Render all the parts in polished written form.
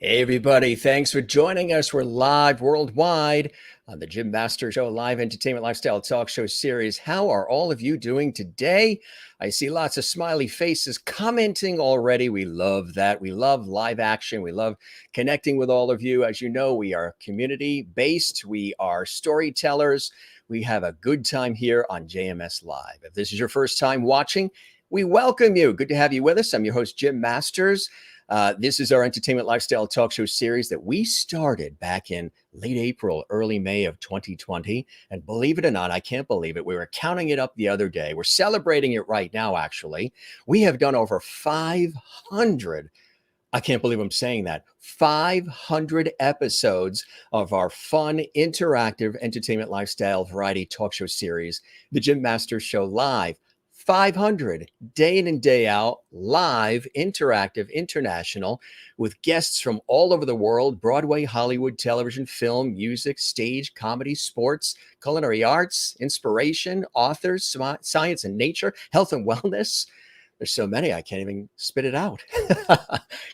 Hey, everybody. Thanks for joining us. We're live worldwide on the Jim Master Show, live entertainment lifestyle talk show series. How are all of you doing today? I see lots of smiley faces commenting already. We love that. We love live action. We love connecting with all of you. As you know, we are community based, we are storytellers. We have a good time here on JMS Live. If this is your first time watching, we welcome you. Good to have you with us. I'm your host, Jim Masters. This is our entertainment lifestyle talk show series that we started back in late April, early May of 2020. And believe it or not, I can't believe it. We were counting it up the other day. We're celebrating it right now, actually. We have done over 500. I can't believe I'm saying that. 500 episodes of our fun, interactive entertainment lifestyle variety talk show series, The Jim Masters Show Live. 500 day in and day out, live, interactive, international, with guests from all over the world: Broadway, Hollywood, television, film, music, stage, comedy, sports, culinary arts, inspiration, authors, science and nature, health and wellness. There's so many, I can't even spit it out.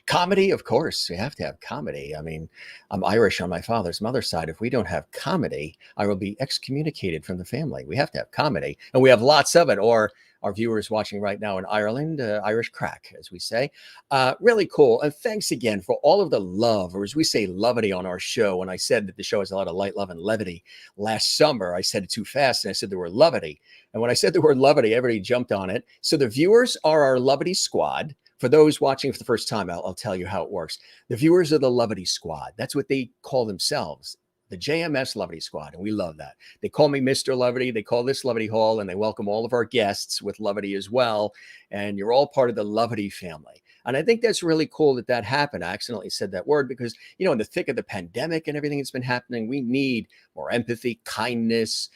Comedy, of course, we have to have comedy. I mean, I'm Irish on my father's mother's side. If we don't have comedy, I will be excommunicated from the family. We have to have comedy, and we have lots of it. Or our viewers watching right now in Ireland, Irish crack, as we say. Really cool. And thanks again for all of the love, or as we say, levity on our show. When I said that the show has a lot of light, love, and levity last summer, I said it too fast, and I said the word levity. And when I said the word levity, everybody jumped on it. So the viewers are our levity squad. For those watching for the first time, I'll tell you how it works. The viewers are the levity squad. That's what they call themselves, the JMS Levity Squad, and we love that. They call me Mr. Levity. They call this Levity Hall, and they welcome all of our guests with levity as well. And you're all part of the Levity family. And I think that's really cool that that happened. I accidentally said that word because, you know, in the thick of the pandemic and everything that's been happening, we need more empathy, kindness.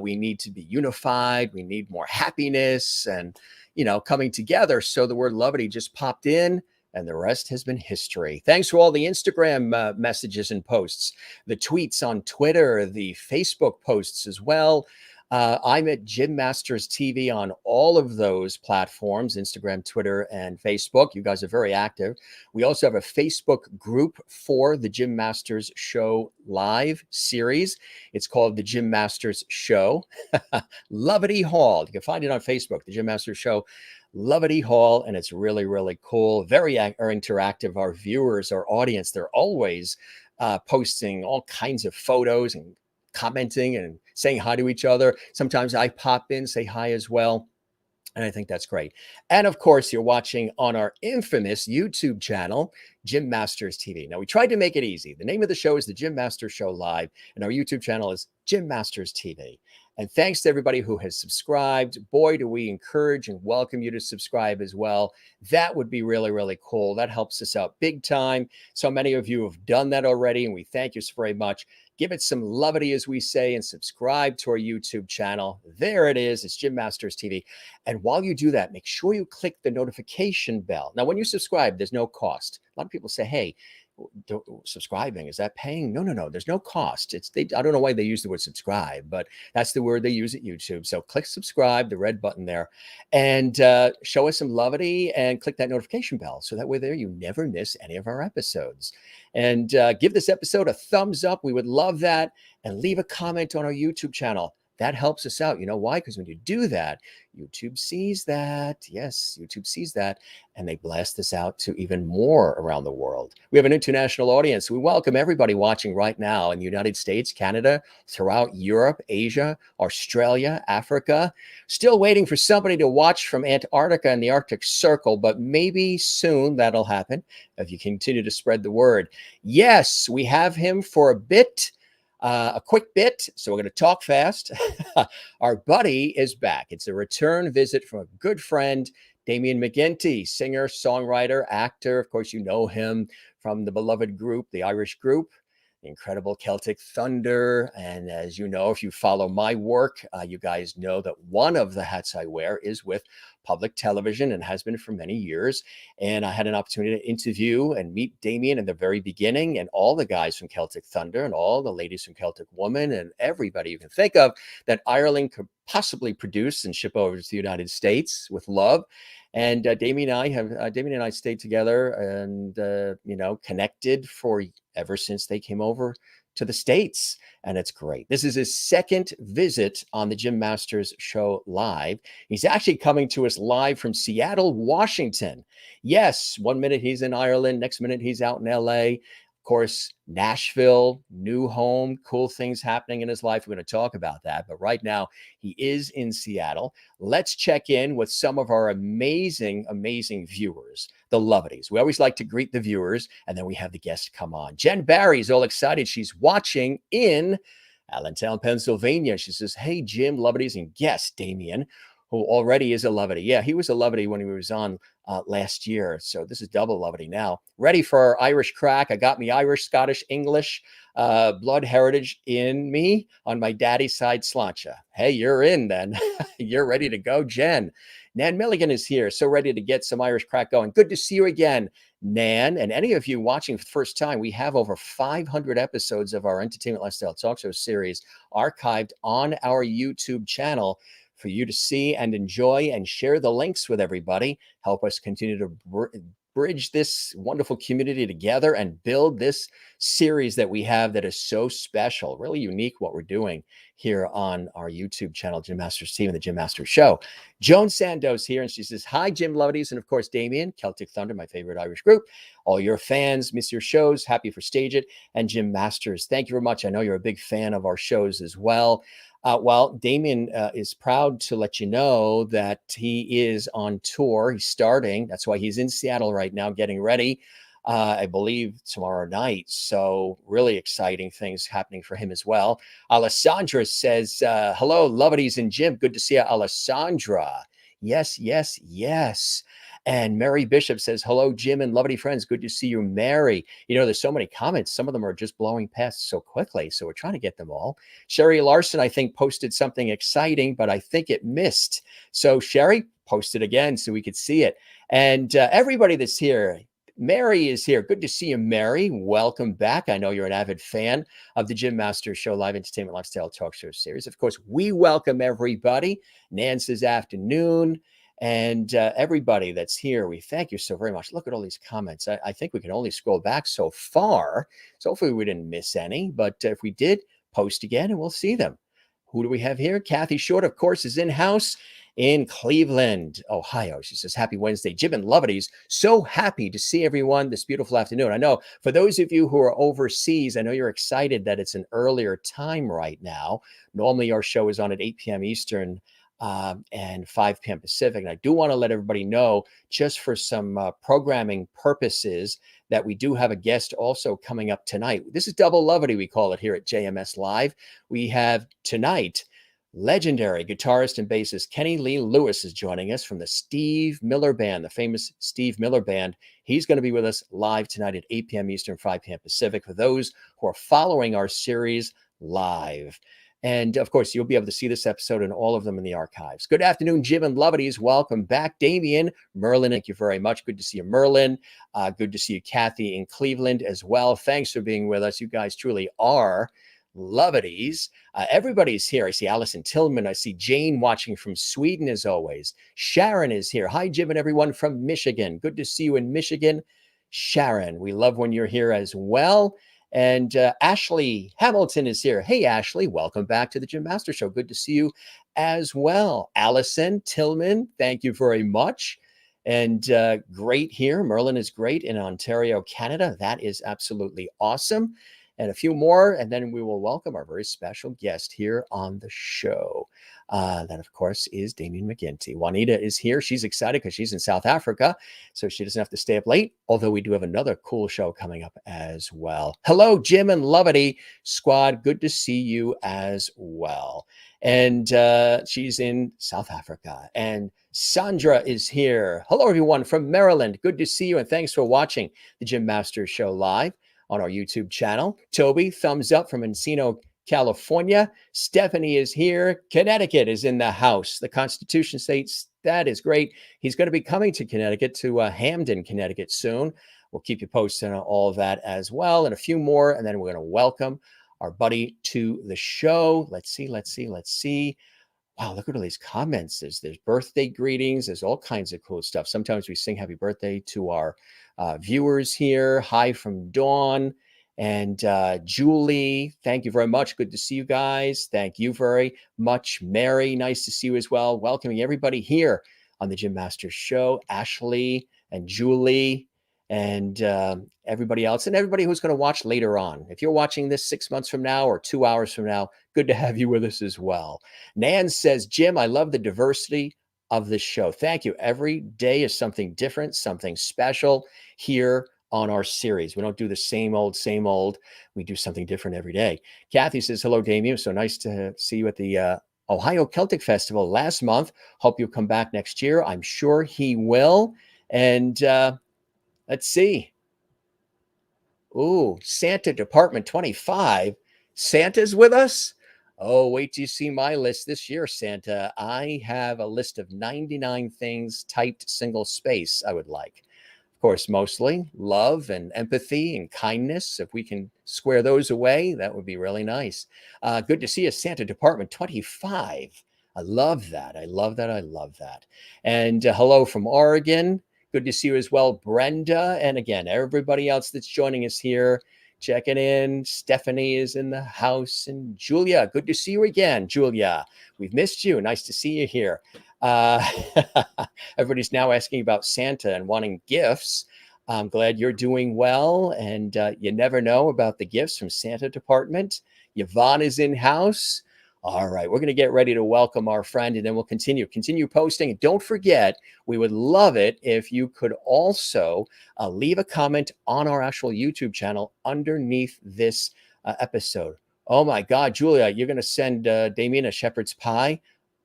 We need to be unified. We need more happiness and, you know, coming together. So the word levity just popped in, and the rest has been history. Thanks for all the Instagram messages and posts, the tweets on Twitter, the Facebook posts as well. I'm at Jim Masters TV on all of those platforms, Instagram, Twitter, and Facebook. You guys are very active. We also have a Facebook group for the Jim Masters Show Live series. It's called the Jim Masters Show. Levity Hall. You can find it on Facebook, the Jim Masters Show Levity Hall, and it's really, really cool. Very interactive. Our viewers, our audience, they're always posting all kinds of photos and commenting and saying hi to each other. Sometimes I pop in, say hi as well. And I think that's great. And of course, you're watching on our infamous YouTube channel, Jim Masters TV. Now, we tried to make it easy. The name of the show is The Jim Masters Show Live, and our YouTube channel is Jim Masters TV. And thanks to everybody who has subscribed. Boy, do we encourage and welcome you to subscribe as well. That would be really, really cool. That helps us out big time. So many of you have done that already, and we thank you so very much. Give it some levity, as we say, and subscribe to our YouTube channel. There it is. It's Jim Masters TV. And while you do that, make sure you click the notification bell. Now, when you subscribe, there's no cost. A lot of people say, hey, subscribing, is that paying? No. There's no cost. I don't know why they use the word subscribe, but that's the word they use at YouTube. So click subscribe, the red button there, and show us some levity and click that notification bell. So that way there, you never miss any of our episodes. And give this episode a thumbs up. We would love that. And leave a comment on our YouTube channel. That helps us out. You know why? Because when you do that, YouTube sees that. Yes, YouTube sees that. And they blast this out to even more around the world. We have an international audience. We welcome everybody watching right now in the United States, Canada, throughout Europe, Asia, Australia, Africa. Still waiting for somebody to watch from Antarctica and the Arctic Circle, but maybe soon that'll happen if you continue to spread the word. Yes, we have him for a bit. A quick bit, so we're going to talk fast. Our buddy is back. It's a return visit from a good friend, Damian McGinty, singer, songwriter, actor. Of course, you know him from the beloved group, the Irish group, the incredible Celtic Thunder. And as you know, if you follow my work, you guys know that one of the hats I wear is with public television and has been for many years. And I had an opportunity to interview and meet Damian in the very beginning, and all the guys from Celtic Thunder and all the ladies from Celtic Woman and everybody you can think of that Ireland could possibly produce and ship over to the United States with love. And Damien and I stayed together and, connected for ever since they came over to the States. And it's great. This is his second visit on the Jim Masters Show live. He's actually coming to us live from Seattle, Washington. Yes, 1 minute he's in Ireland, next minute he's out in LA. Of course, Nashville, new home, cool things happening in his life. We're going to talk about that. But right now, he is in Seattle. Let's check in with some of our amazing, amazing viewers, the Lovedies. We always like to greet the viewers, and then we have the guests come on. Jen Barry's all excited. She's watching in Allentown, Pennsylvania. She says, hey, Jim, Lovedies, and guest Damian, who already is a Lovedie. Yeah, he was a Lovedie when he was on last year. So this is double Lovedie now. Ready for our Irish crack. I got me Irish, Scottish, English, blood heritage in me on my daddy's side, Sláinte. Hey, you're in then. You're ready to go, Jen. Nan Milligan is here. So ready to get some Irish crack going. Good to see you again, Nan. And any of you watching for the first time, we have over 500 episodes of our Entertainment Lifestyle Talk Show series archived on our YouTube channel for you to see and enjoy, and share the links with everybody. Help us continue to bridge this wonderful community together and build this series that we have that is so special, really unique what we're doing here on our YouTube channel, Jim Masters Team and the Jim Masters Show. Joan Sandoz here, and she says, hi, Jim Lovedies, and of course, Damian, Celtic Thunder, my favorite Irish group. All your fans, miss your shows, happy for Stage It, and Jim Masters. Thank you very much. I know you're a big fan of our shows as well. Damian is proud to let you know that he is on tour. He's starting. That's why he's in Seattle right now, getting ready, I believe, tomorrow night. So really exciting things happening for him as well. Alessandra says, hello, Lovedies and Jim. Good to see you, Alessandra. Yes, yes, yes. And Mary Bishop says, hello, Jim and Lovedie friends. Good to see you, Mary. You know, there's so many comments. Some of them are just blowing past so quickly. So we're trying to get them all. Sherry Larson, I think, posted something exciting, but I think it missed. So Sherry, post it again so we could see it. And everybody that's here, Mary is here. Good to see you, Mary. Welcome back. I know you're an avid fan of the Jim Masters Show Live Entertainment Lifestyle Talk Show series. Of course, we welcome everybody. Nan says afternoon. And everybody that's here, we thank you so very much. Look at all these comments. I think we can only scroll back so far. So hopefully we didn't miss any. But if we did, post again and we'll see them. Who do we have here? Kathy Short, of course, is in-house in Cleveland, Ohio. She says, happy Wednesday, Jim and Lovedies. So happy to see everyone this beautiful afternoon. I know for those of you who are overseas, I know you're excited that it's an earlier time right now. Normally our show is on at 8 p.m. Eastern and 5 p.m. Pacific. And I do want to let everybody know, just for some programming purposes, that we do have a guest also coming up tonight. This is Double Lovedie, we call it here at JMS Live. We have tonight legendary guitarist and bassist Kenny Lee Lewis is joining us from the Steve Miller Band, the famous Steve Miller Band. He's going to be with us live tonight at 8 p.m. Eastern, 5 p.m. Pacific for those who are following our series live. And of course, you'll be able to see this episode and all of them in the archives. Good afternoon, Jim and Lovedies. Welcome back. Damian, Merlin, thank you very much. Good to see you, Merlin. Good to see you, Kathy, in Cleveland as well. Thanks for being with us. You guys truly are Lovedies. Everybody's here. I see Allison Tillman. I see Jane watching from Sweden as always. Sharon is here. Hi, Jim and everyone from Michigan. Good to see you in Michigan. Sharon, we love when you're here as well. And Ashley Hamilton is here. Hey, Ashley, welcome back to the Jim Master Show. Good to see you as well. Allison Tillman, thank you very much. And great here. Merlin is great in Ontario, Canada. That is absolutely awesome. And a few more, and then we will welcome our very special guest here on the show. That, of course, is Damian McGinty. Juanita is here. She's excited because she's in South Africa, so she doesn't have to stay up late, although we do have another cool show coming up as well. Hello, Jim and Lovedie squad. Good to see you as well. And she's in South Africa. And Sandra is here. Hello, everyone from Maryland. Good to see you, and thanks for watching the Jim Masters Show live on our YouTube channel. Toby, thumbs up from Encino, California. Stephanie is here. Connecticut is in the house. The Constitution states that is great. He's going to be coming to Connecticut, to Hamden, Connecticut soon. We'll keep you posted on all of that as well, and a few more, and then we're going to welcome our buddy to the show. Let's see. Wow, look at all these comments. There's birthday greetings. There's all kinds of cool stuff. Sometimes we sing happy birthday to our viewers here. Hi from Dawn and Julie. Thank you very much. Good to see you guys. Thank you very much, Mary. Nice to see you as well. Welcoming everybody here on the Jim Masters Show. Ashley and Julie and everybody else and everybody who's going to watch later on. If you're watching this 6 months from now or 2 hours from now, good to have you with us as well. Nan says, Jim, I love the diversity of this show. Thank you. Every day is something different, something special here on our series. We don't do the same old, same old. We do something different every day. Kathy says, hello, Damian. So nice to see you at the Ohio Celtic Festival last month. Hope you'll come back next year. I'm sure he will. And let's see. Ooh, Santa Department 25. Santa's with us? Oh, wait till you see my list this year, Santa. I have a list of 99 things typed single space I would like. Of course, mostly love and empathy and kindness. If we can square those away, that would be really nice. Good to see you, Santa Department 25. I love that. I love that. I love that. And hello from Oregon. Good to see you as well, Brenda. And again, everybody else that's joining us here, checking in. Stephanie is in the house. And Julia, good to see you again, Julia. We've missed you. Nice to see you here. Everybody's now asking about Santa and wanting gifts. I'm glad you're doing well. And you never know about the gifts from Santa Department. Yvonne is in house. All right, we're going to get ready to welcome our friend, and then we'll continue posting. And don't forget, we would love it if you could also leave a comment on our actual YouTube channel underneath this episode. Oh my God, Julia, you're going to send Damian a shepherd's pie?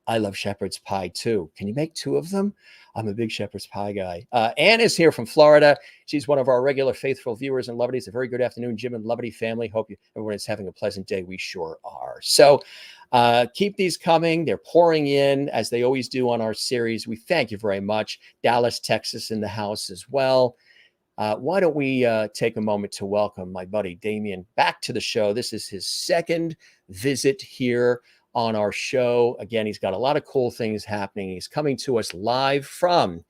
I love shepherd's pie too. Can you make 2 of them? I'm a big shepherd's pie guy. Anne is here from Florida. She's one of our regular faithful viewers and lovedies. A very good afternoon, Jim and Lovedy family. Hope everyone is having a pleasant day. We sure are. So keep these coming. They're pouring in as they always do on our series. We thank you very much. Dallas, Texas in the house as well. Why don't we take a moment to welcome my buddy Damian back to the show. This is his second visit here on our show. Again, he's got a lot of cool things happening. He's coming to us live from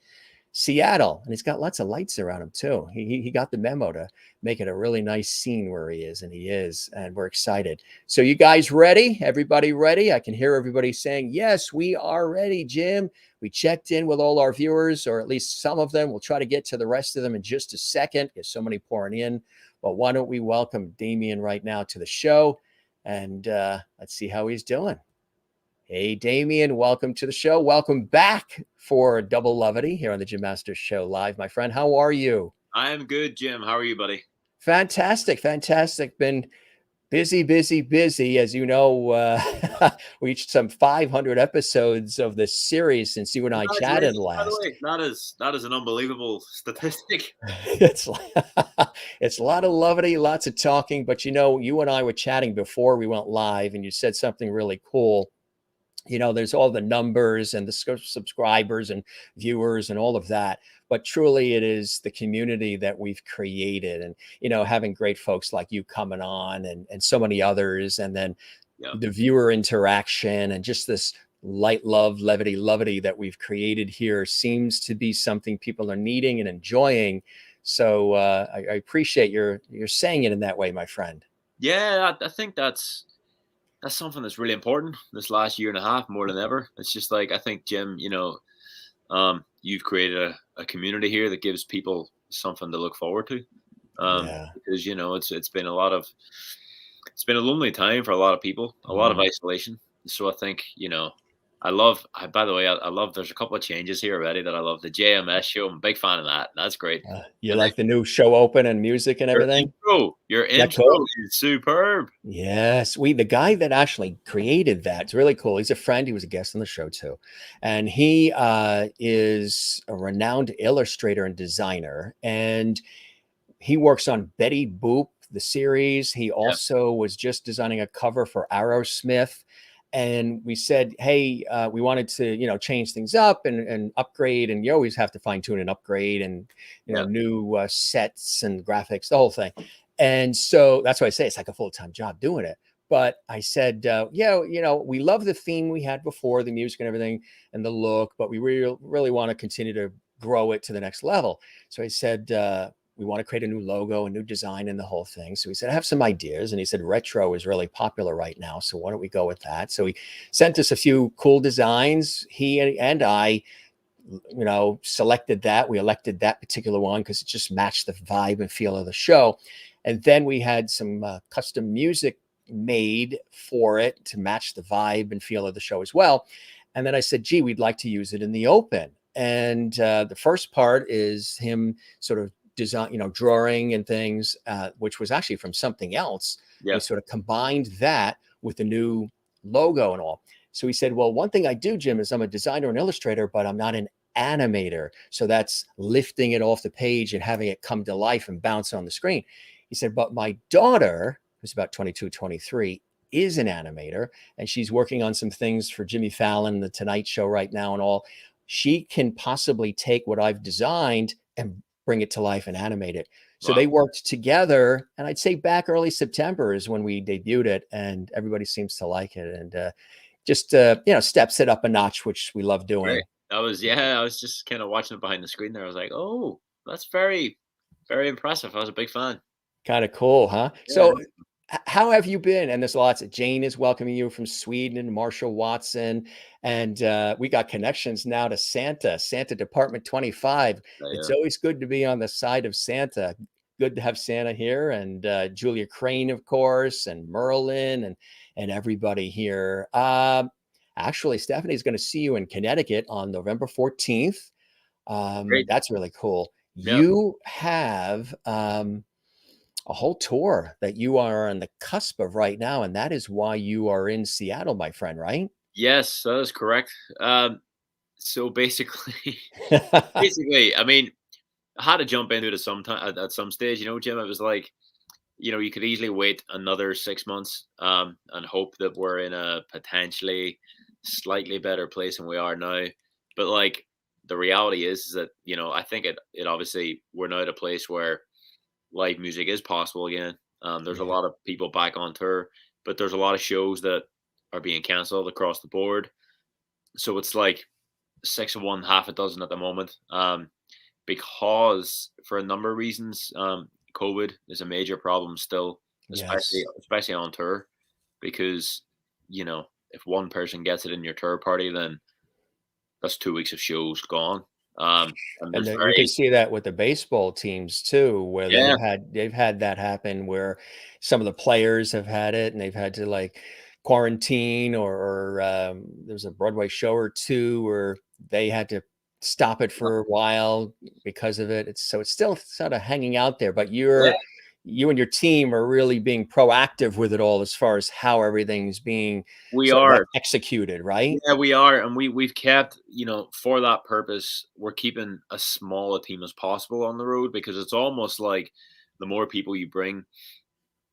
Seattle, and he's got lots of lights around him too. He got the memo to make it a really nice scene where he is, and he is, and we're excited. So you guys ready? Everybody ready? I can hear everybody saying, yes, we are ready, Jim. We checked in with all our viewers, or at least some of them. We'll try to get to the rest of them in just a second. There's so many pouring in. But why don't we welcome Damian right now to the show, and let's see how he's doing. Hey, Damian, welcome to the show. Welcome back for Double Lovety here on the Jim Masters Show Live, my friend. How are you? I am good, Jim. How are you, buddy? Fantastic, fantastic. Been busy, as you know. We reached some 500 episodes of this series since you and I chatted last. By the way, not as an unbelievable statistic. It's a lot of lovety, lots of talking. But you know, you and I were chatting before we went live, and you said something really cool. You know, there's all the numbers and the subscribers and viewers and all of that. But truly, it is the community that we've created, and, you know, having great folks like you coming on and so many others. And then the viewer interaction and just this light love, levity that we've created here seems to be something people are needing and enjoying. So I appreciate you're saying it in that way, my friend. Yeah, I think that's something that's really important this last year and a half, more than ever. It's just like, I think, Jim, you know, you've created a community here that gives people something to look forward to. Because, you know, it's been a lonely time for a lot of people, a lot of isolation. So I think, you know, by the way, I love, there's a couple of changes here already that I love. The JMS show, I'm a big fan of that. That's great. You like the new show open and music and everything? Your intro is superb. Yes. The guy that actually created that, it's really cool. He's a friend. He was a guest on the show too. And he is a renowned illustrator and designer. And he works on Betty Boop, the series. He also was just designing a cover for Aerosmith. And we said, hey, we wanted to, you know, change things up and upgrade. And you always have to fine tune and upgrade and, you know, new sets and graphics, the whole thing. And so that's why I say it's like a full-time job doing it. But I said, yeah, we love the theme we had before, the music and everything and the look, but we really want to continue to grow it to the next level. So I said, we want to create a new logo, a new design, and the whole thing. So he said, I have some ideas. And he said, retro is really popular right now. So why don't we go with that? So he sent us a few cool designs. He and I, selected that. We elected that particular one because it just matched the vibe and feel of the show. And then we had some custom music made for it to match the vibe and feel of the show as well. And then I said, gee, we'd like to use it in the open. And the first part is him sort of design, drawing and things, which was actually from something else. We Yeah. sort of combined that with the new logo and all. So he said, well, one thing I do, Jim, is I'm a designer and illustrator, but I'm not an animator. So that's lifting it off the page and having it come to life and bounce on the screen. He said, but my daughter, who's about 22, 23, is an animator, and she's working on some things for Jimmy Fallon, The Tonight Show right now and all. She can possibly take what I've designed and bring it to life and animate it. So Wow. they worked together, and I'd say back early September is when we debuted it, and everybody seems to like it, and just steps it up a notch, which we love doing. Great. I was just kind of watching it behind the screen there. I was like, oh, that's very, very impressive. I was a big fan. Kind of cool, huh? Yeah. So how have you been? And there's lots of Jane is welcoming you from Sweden, and Marshall Watson. And we got connections now to Santa Department 25. It's Yeah. always good to be on the side of Santa. Good to have Santa here, and Julia Crane, of course, and Merlin, and everybody here. Actually, Stephanie's going to see you in Connecticut on November 14th. Great. That's really cool. Yeah. You have a whole tour that you are on the cusp of right now, and that is why you are in Seattle, my friend, right? Yes, that is correct. So basically, basically, I mean, I had to jump into it at some time at some stage. Jim, it was like, you could easily wait another 6 months, and hope that we're in a potentially slightly better place than we are now. But like, the reality is that, I think it obviously we're now at a place where live music is possible again. There's a Yeah. lot of people back on tour, but there's a lot of shows that are being canceled across the board. So it's like six of one, half a dozen at the moment. Because for a number of reasons, COVID is a major problem still, especially Yes. especially on tour, because if one person gets it in your tour party, then that's 2 weeks of shows gone. And And there's then you can very see that with the baseball teams too, where yeah they've had that happen where some of the players have had it and they've had to like quarantine, or there's a Broadway show or two where they had to stop it for a while because of it. It's still sort of hanging out there, but yeah you and your team are really being proactive with it all as far as how everything's being we sort of are. executed, right? Yeah, we are, and we've kept, for that purpose, we're keeping as small a team as possible on the road because it's almost like the more people you bring,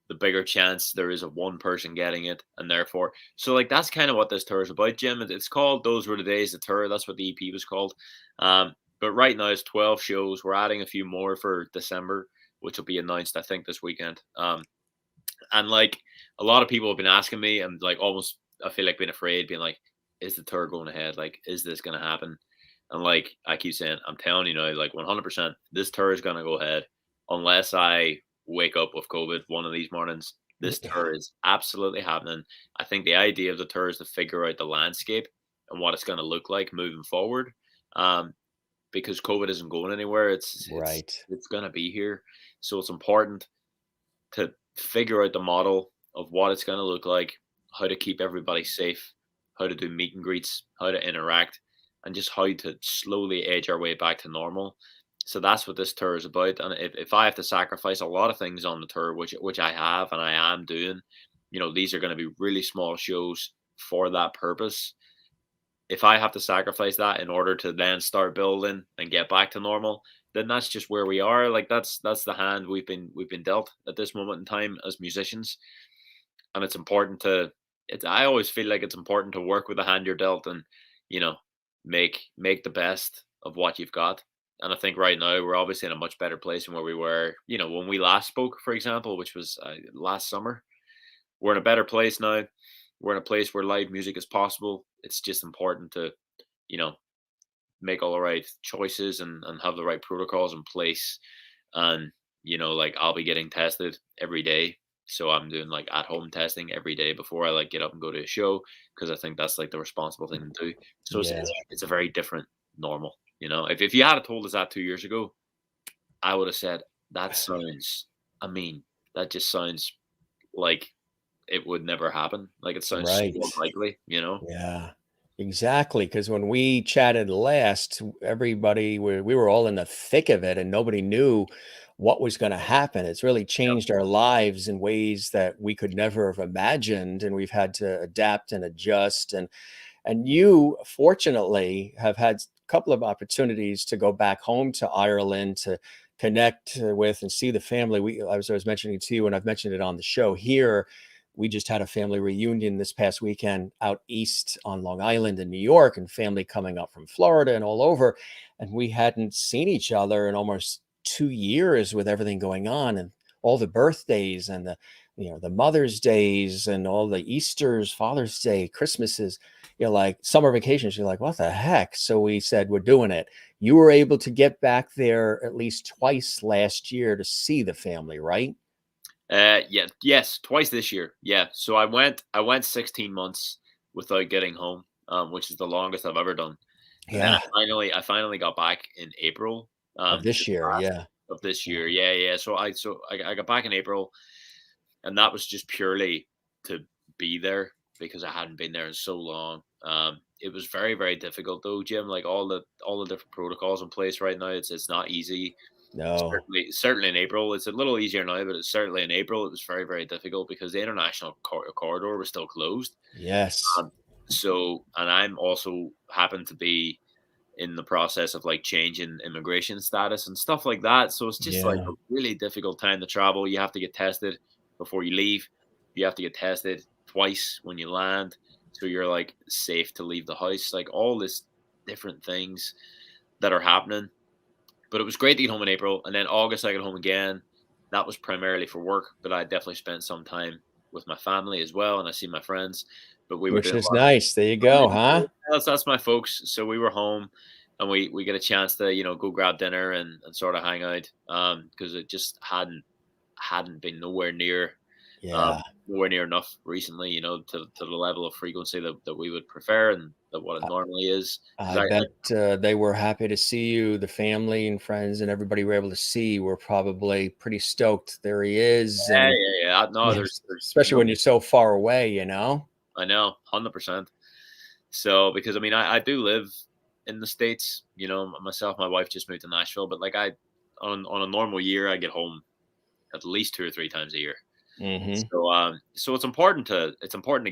the bigger chance there is of one person getting it, and therefore, so like that's kind of what this tour is about, Jim. It's called "Those Were the Days." The tour, that's what the EP was called. But right now it's 12 shows. We're adding a few more for December, which will be announced, I think, this weekend. And like a lot of people have been asking me, and like almost I feel like being afraid, being like, is the tour going ahead? Like, is this going to happen? And like I keep saying, I'm telling you now, like 100%, this tour is going to go ahead unless I wake up with COVID one of these mornings. This Yeah. tour is absolutely happening. I think the idea of the tour is to figure out the landscape and what it's going to look like moving forward. Um, because COVID isn't going anywhere. Right. It's going to be here. So it's important to figure out the model of what it's going to look like, how to keep everybody safe, how to do meet and greets, how to interact, and just how to slowly edge our way back to normal. So that's what this tour is about. And if I have to sacrifice a lot of things on the tour, which I have and I am doing, these are going to be really small shows for that purpose. If I have to sacrifice that in order to then start building and get back to normal, then that's just where we are. Like that's the hand we've been dealt at this moment in time as musicians, and it's important to. I always feel like it's important to work with the hand you're dealt, and you know make the best of what you've got. And I think right now we're obviously in a much better place than where we were, when we last spoke, for example, which was last summer. we're in a better place now. We're in a place where live music is possible. It's just important to, you know, make all the right choices and have the right protocols in place. And, like I'll be getting tested every day. So I'm doing like at home testing every day before I like get up and go to a show, because I think that's like the responsible thing to do. So it's, Yeah. it's, it's a very different normal. If you had told us that 2 years ago, I would have said that sounds, I mean, that just sounds like it would never happen. Like it sounds so Right. unlikely. Yeah, exactly. Because when we chatted last, everybody we were all in the thick of it, and nobody knew what was going to happen. It's really Yep. changed our lives in ways that we could never have imagined, and we've had to adapt and adjust. And you, fortunately, have had a couple of opportunities to go back home to Ireland to connect with and see the family. I was mentioning to you, and I've mentioned it on the show here. We just had a family reunion this past weekend out east on Long Island in New York, and family coming up from Florida and all over. And we hadn't seen each other in almost 2 years with everything going on and all the birthdays and the Mother's Days and all the Easters, Father's Day, Christmases, like summer vacations. You're like, what the heck? So we said, we're doing it. You were able to get back there at least twice last year to see the family, right? Yeah, yes, twice this year. Yeah. So I went 16 months without getting home, which is the longest I've ever done. And then I Yeah. finally got back in April, Of this just year. last Yeah. of this Yeah. year. Yeah, yeah. So I got back in April, and that was just purely to be there because I hadn't been there in so long. It was very, very difficult though, Jim. Like all the different protocols in place right now, it's not easy. No. Certainly in April, it's a little easier now, but it's certainly in April it was very, very difficult because the international corridor was still closed. Yes. Um, and I'm also happen to be in the process of like changing immigration status and stuff like that. So it's just like Yeah. a really difficult time to travel. You have to get tested before you leave. You have to get tested twice when you land. So you're like safe to leave the house. Like all this different things that are happening. But it was great to get home in April. And then August I got home again. That was primarily for work, but I definitely spent some time with my family as well. And I see my friends. But we were Which doing is a lot nice. There you of go, huh? that's my folks. So we were home, and we get a chance to go grab dinner and sort of hang out, because it just hadn't been Yeah. nowhere near enough recently, to the level of frequency that we would prefer and that what it I normally is. Because I bet they were happy to see you. The family and friends and everybody we were able to see were probably pretty stoked. There he is. yeah, And yeah, yeah. No, yeah, there's especially no. when you're so far away. I know, 100%. So because I mean I do live in the States, myself, my wife just moved to Nashville, but like on a normal year I get home at least 2 or 3 times a year. Hmm. So it's important to get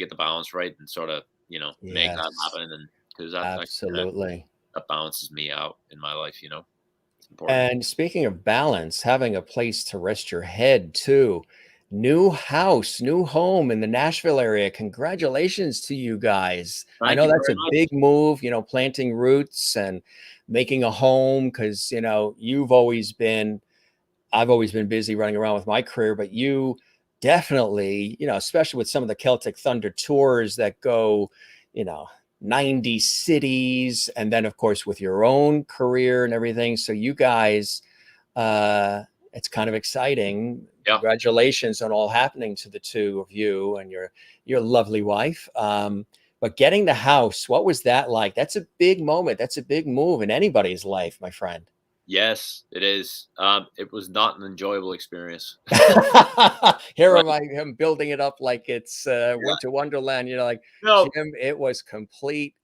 the balance right and sort of make that Yes, happen, and because that kind of absolutely. that balances me out in my life. It's important. And speaking of balance, having a place to rest your head too. New house, new home in the Nashville area. Congratulations to you guys. I Thank know you that's very a much. big move, planting roots and making a home because, I've always been busy running around with my career, but you definitely, especially with some of the Celtic Thunder tours that go, you know, 90 cities, and then of course with your own career and everything. So you guys, it's kind of exciting. Yeah. Congratulations on all happening to the two of you and your lovely wife. But getting the house, what was that like? That's a big moment. That's a big move in anybody's life, my friend. Yes, it is. It was not an enjoyable experience. Here Right. am I, him building it up like it's Yeah. Winter Wonderland. Like, No. Jim, it was complete.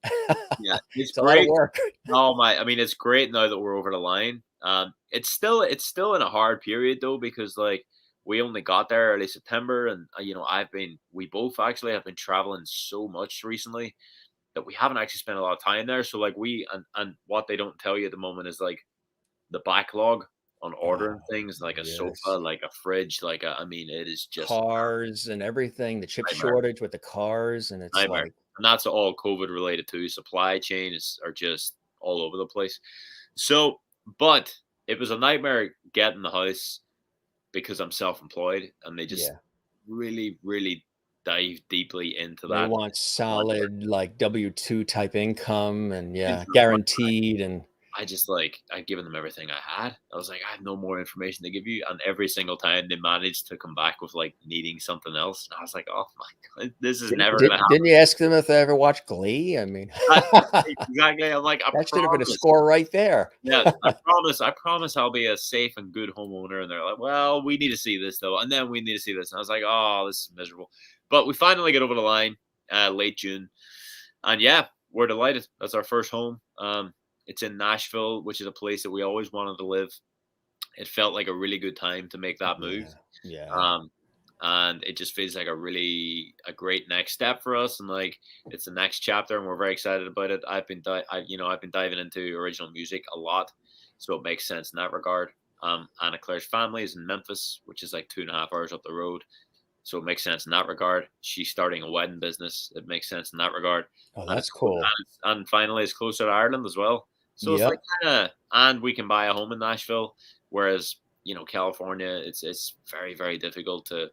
Yeah. It's It's a lot of great. work. Oh my! I mean, it's great now that we're over the line. It's still in a hard period though, because like we only got there early September, and we both actually have been traveling so much recently that we haven't actually spent a lot of time there. So like and what they don't tell you at the moment is like the backlog on ordering Oh, things like a sofa, yes. like a fridge, I mean, it is just Cars and everything, the chip a nightmare, shortage with the cars, and it's nightmare, like, and that's all COVID related too. Supply chains are just all over the place. So, but it was a nightmare getting the house because I'm self-employed, and they just yeah, really, really dive deeply into They that want contract. solid, like, W-2 type income and, And yeah, to the point guaranteed and I just like I'd given them everything I had. I was like, I have no more information to give you. And every single time they managed to come back with like needing something else. And I was like, oh my God, this is never gonna didn't happen. you ask them if they ever watched Glee? I mean, That's exactly. I'm like, I that should have been a promise. score right there. Yeah, I promise I'll be a safe and good homeowner. And they're like, well, we need to see this though. And then we need to see this. And I was like, oh, this is miserable. But we finally get over the line late June. And yeah, we're delighted. That's our first home. It's in Nashville, which is a place that we always wanted to live. It felt like a really good time to make that move. Yeah, yeah. Um, and it just feels like a great next step for us, and like it's the next chapter, and we're very excited about it. I've been diving into original music a lot, so it makes sense in that regard. Anna Claire's family is in Memphis, which is like 2.5 hours up the road, so it makes sense in that regard. She's starting a wedding business; it makes sense in that regard, Oh, and that's cool. and finally, it's closer to Ireland as well. So it's like Yep. and we can buy a home in Nashville, whereas California, it's very very difficult to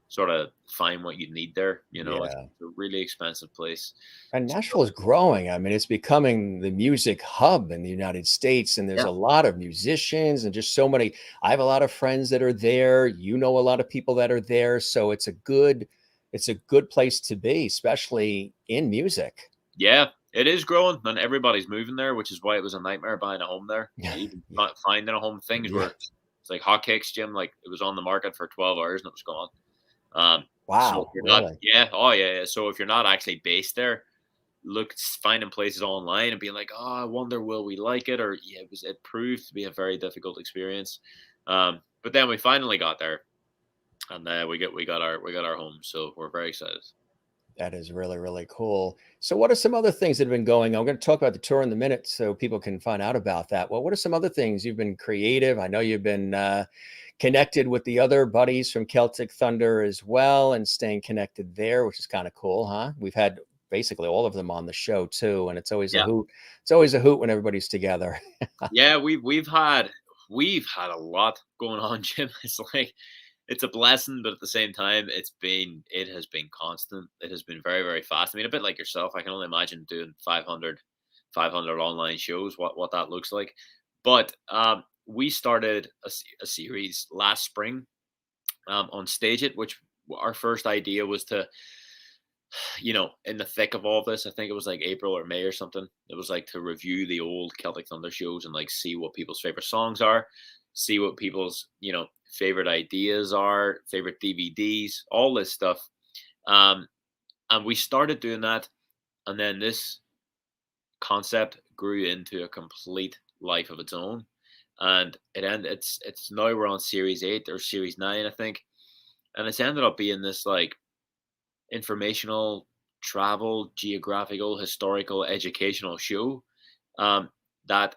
sort of find what you need there. It's Yeah. a really expensive place. And So Nashville is growing. I mean, it's becoming the music hub in the United States, and there's yeah, a lot of musicians and just so many. I have a lot of friends that are there. You know, a lot of people that are there, so it's a good place to be, especially in music. yeah, it is growing, and everybody's moving there, which is why it was a nightmare buying a home there. Yeah, Even yeah, finding a home, things yeah. were it's like hotcakes, Jim. Like it was on the market for 12 hours and it was gone. So if Wow, you're not, really? yeah, oh yeah, yeah. So if you're not actually based there, finding places online and being like, oh, I wonder will we like it, or yeah, it proved to be a very difficult experience. But then we finally got there, and we got our home, so we're very excited. That is really, really cool. So, what are some other things that have been going on? I'm going to talk about the tour in a minute so people can find out about that. Well, what are some other things you've been creative? I know you've been connected with the other buddies from Celtic Thunder as well and staying connected there, which is kind of cool, huh? We've had basically all of them on the show too, and it's always a Yeah, hoot. It's always a hoot when everybody's together. yeah, we've had a lot going on, Jim. It's like it's a blessing, but at the same time, it has been constant. It has been very very fast. I mean, a bit like yourself. I can only imagine doing 500 online shows. What that looks like, but we started a series last spring on Stage It, which our first idea was to in the thick of all this, I think it was like April or May or something. It was like to review the old Celtic Thunder shows and like see what people's favorite songs are, see what people's favorite ideas are, favorite DVDs, all this stuff. Um, and we started doing that, and then this concept grew into a complete life of its own, and it's now we're on series 8 or series 9, I think, and it's ended up being this like informational, travel, geographical, historical, educational show um, that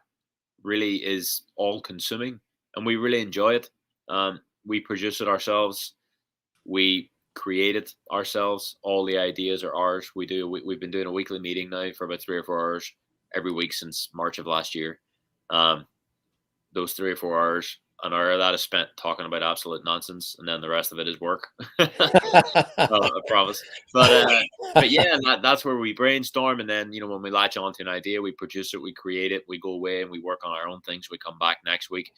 really is all consuming, and we really enjoy it. We produce it ourselves. We create it ourselves. All the ideas are ours. We've been doing a weekly meeting now for about 3 or 4 hours every week since March of last year. Um, those 3 or 4 hours, an hour of that is spent talking about absolute nonsense, and then the rest of it is work. I promise. But yeah, and that's where we brainstorm, and then when we latch on to an idea, we produce it, we create it, we go away and we work on our own things. We come back next week.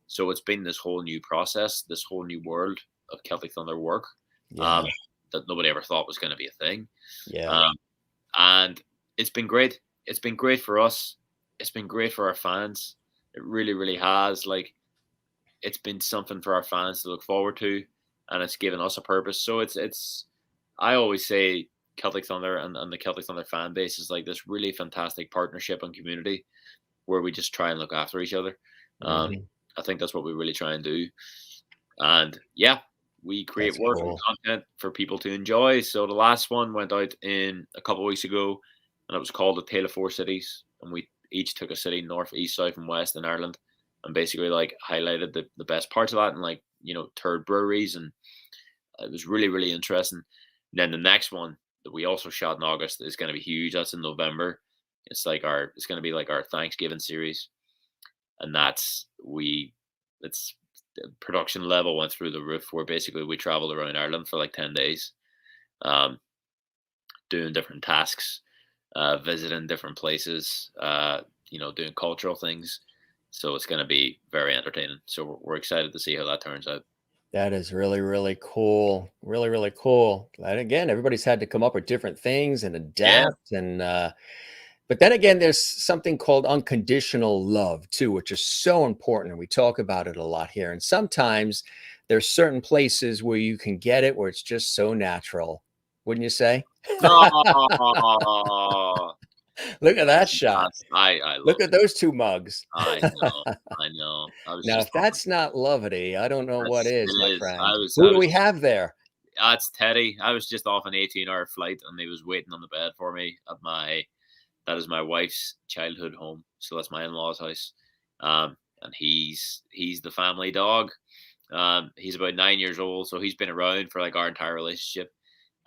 So it's been this whole new process, this whole new world of Celtic Thunder work um, Yeah, that nobody ever thought was going to be a thing. yeah. Um, and it's been great. It's been great for us. It's been great for our fans. It really, really has. Like it's been something for our fans to look forward to, and it's given us a purpose. So it's. I always say Celtic Thunder and the Celtic Thunder fan base is like this really fantastic partnership and community where we just try and look after each other. Um, Mhm. I think that's what we really try and do. And yeah, we create That's work and cool. content for people to enjoy. So the last one went out in a couple of weeks ago, and it was called The Tale of Four Cities. And we each took a city north, east, south, and west in Ireland, and basically like highlighted the best parts of that, and like toured breweries, and it was really really interesting. And then the next one that we also shot in August is going to be huge. That's in November. It's going to be like our Thanksgiving series, and it's the production level went through the roof. Where basically we traveled around Ireland for like 10 days, um, doing different tasks, visiting different places, doing cultural things. So it's going to be very entertaining. So we're excited to see how that turns out. That is really, really cool. Really, really cool. And again, everybody's had to come up with different things and Yeah. adapt. And but then again, there's something called unconditional love too, which is so important. And we talk about it a lot here. And sometimes there's certain places where you can get it where it's just so natural. Wouldn't you say? Oh, Look at that shot. I Look love at it. those two mugs. I know, I know. I was Now, just if talking. that's not lovely, I don't know what is, my It is. friend. I Who do was we have there? That's Teddy. I was just off an 18-hour flight, and he was waiting on the bed for me at that is my wife's childhood home. So that's my in-laws' house. And he's the family dog. He's about 9 years old, so he's been around for like our entire relationship.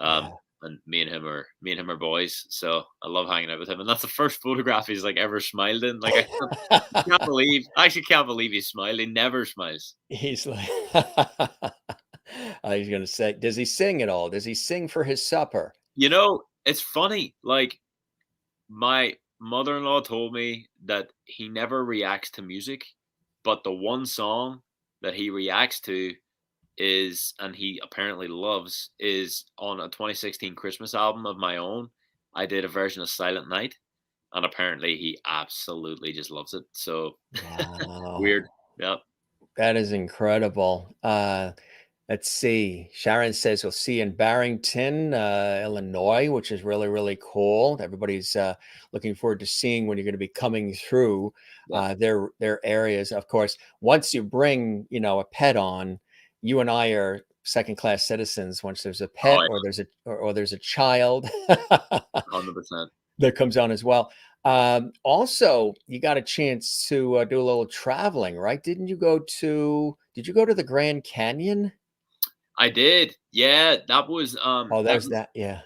Yeah. And me and him are boys. So I love hanging out with him. And that's the first photograph he's like ever smiled in. Like I actually can't believe he smiled. He never smiles. He's like, I was gonna say, does he sing at all? Does he sing for his supper? It's funny. Like my mother-in-law told me that he never reacts to music, but the one song that he reacts to is, and he apparently loves, is on a 2016 Christmas album of my own. I did a version of Silent Night, and apparently he absolutely just loves it. So Wow, weird. Yep. that is incredible. Let's see. Sharon says we'll see you in Barrington, Illinois, which is really, really cool. Everybody's looking forward to seeing when you're going to be coming through Yeah. their areas. Of course, once you bring, a pet on, you and I are second class citizens. Once there's a Oh pet yeah, or there's a child 100%. that comes on as well. Also, you got a chance to do a little traveling, right? Did you go to the Grand Canyon? I did. Yeah, that was Oh, there's that. Yeah.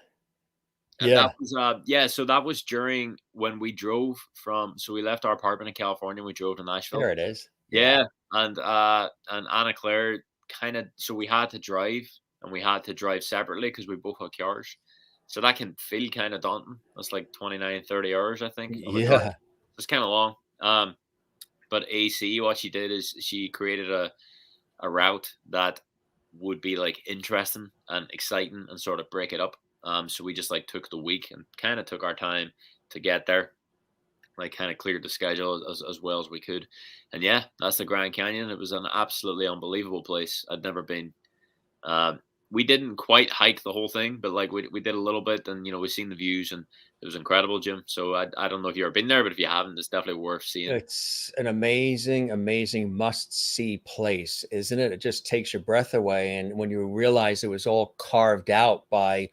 that Yeah. was yeah, so that was during when we drove from so we left our apartment in California, we drove to Nashville. There it is. Yeah. Yeah, and Anna Claire kinda so we had to drive, and we had to drive separately because we both had cars. So that can feel kinda daunting. That's like 29, 30 hours, I think, of a drive. Yeah. It's kinda long. But AC, what she did is she created a route that would be like interesting and exciting and sort of break it up. So we just like took the week and kind of took our time to get there, like kind of cleared the schedule as well as we could. And yeah, that's the Grand Canyon. It was an absolutely unbelievable place. I'd never been. Um, we didn't quite hike the whole thing, but like we did a little bit, and we seen the views, and it was incredible, Jim. So I don't know if you've ever been there, but if you haven't, it's definitely worth seeing. It's an amazing, amazing must-see place, isn't it? It just takes your breath away. And when you realize it was all carved out by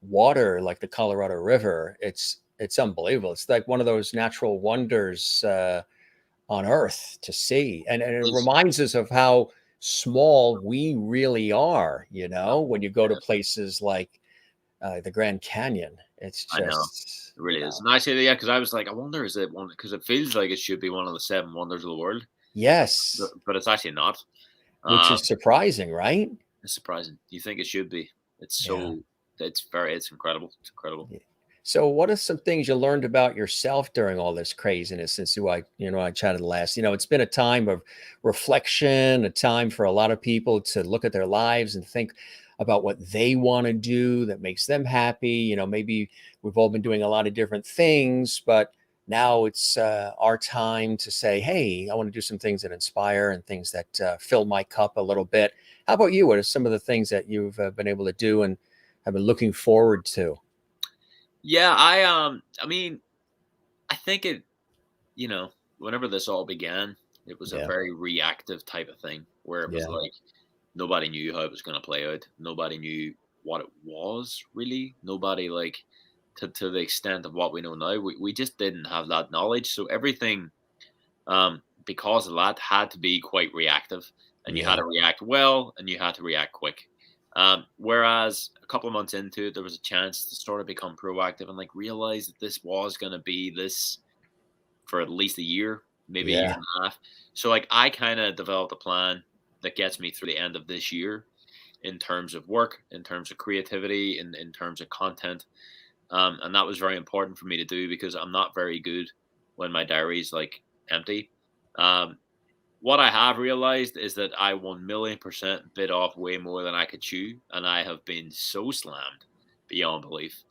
water, like the Colorado River, it's unbelievable. It's like one of those natural wonders on Earth to see. And it It's, reminds us of how small we really are, when you go to yeah, places like the Grand Canyon. It's I know. just, It really is. And actually, yeah, because I was like, I wonder, is it one? Because it feels like it should be one of the seven wonders of the world, yes, but it's actually not. which Um, is surprising, right? it's surprising. You think it should be? It's Yeah. so. It's incredible. It's incredible. Yeah. So, what are some things you learned about yourself during all this craziness since I chatted last? It's been a time of reflection, a time for a lot of people to look at their lives and think about what they want to do that makes them happy. Maybe we've all been doing a lot of different things, but now it's our time to say, "Hey, I want to do some things that inspire and things that fill my cup a little bit." How about you? What are some of the things that you've been able to do and have been looking forward to? Yeah, I mean, I think it. Whenever this all began, it was a Yeah. very reactive type of thing where it was Yeah. like nobody knew how it was going to play out. Nobody knew what it was really. Nobody like to the extent of what we know now. We just didn't have that knowledge. So everything, because of that, had to be quite reactive, and you had Yeah. to react well, and you had to react quick. Whereas a couple of months into it, there was a chance to sort of become proactive and like realize that this was going to be this for at least a year, maybe a year Yeah. and a half. So like I kind of developed a plan that gets me through the end of this year. in terms of work, in terms of creativity, in terms of content. And that was very important for me to do because I'm not very good when my diary is like empty. Um, what I have realized is that I 1,000,000% bit off way more than I could chew, and I have been so slammed beyond belief.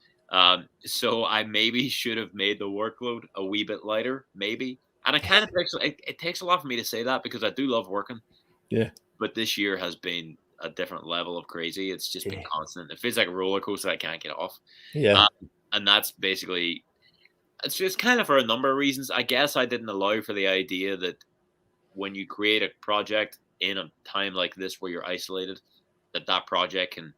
So I maybe should have made the workload a wee bit lighter, maybe. And it kind of takes it takes a lot for me to say that because I do love working, Yeah. but this year has been a different level of crazy. It's just been Yeah. constant. It feels like a roller coaster I can't get off. Yeah. Um, and that's basically it's just kind of for a number of reasons. I guess I didn't allow for the idea that when you create a project in a time like this where you're isolated, that project can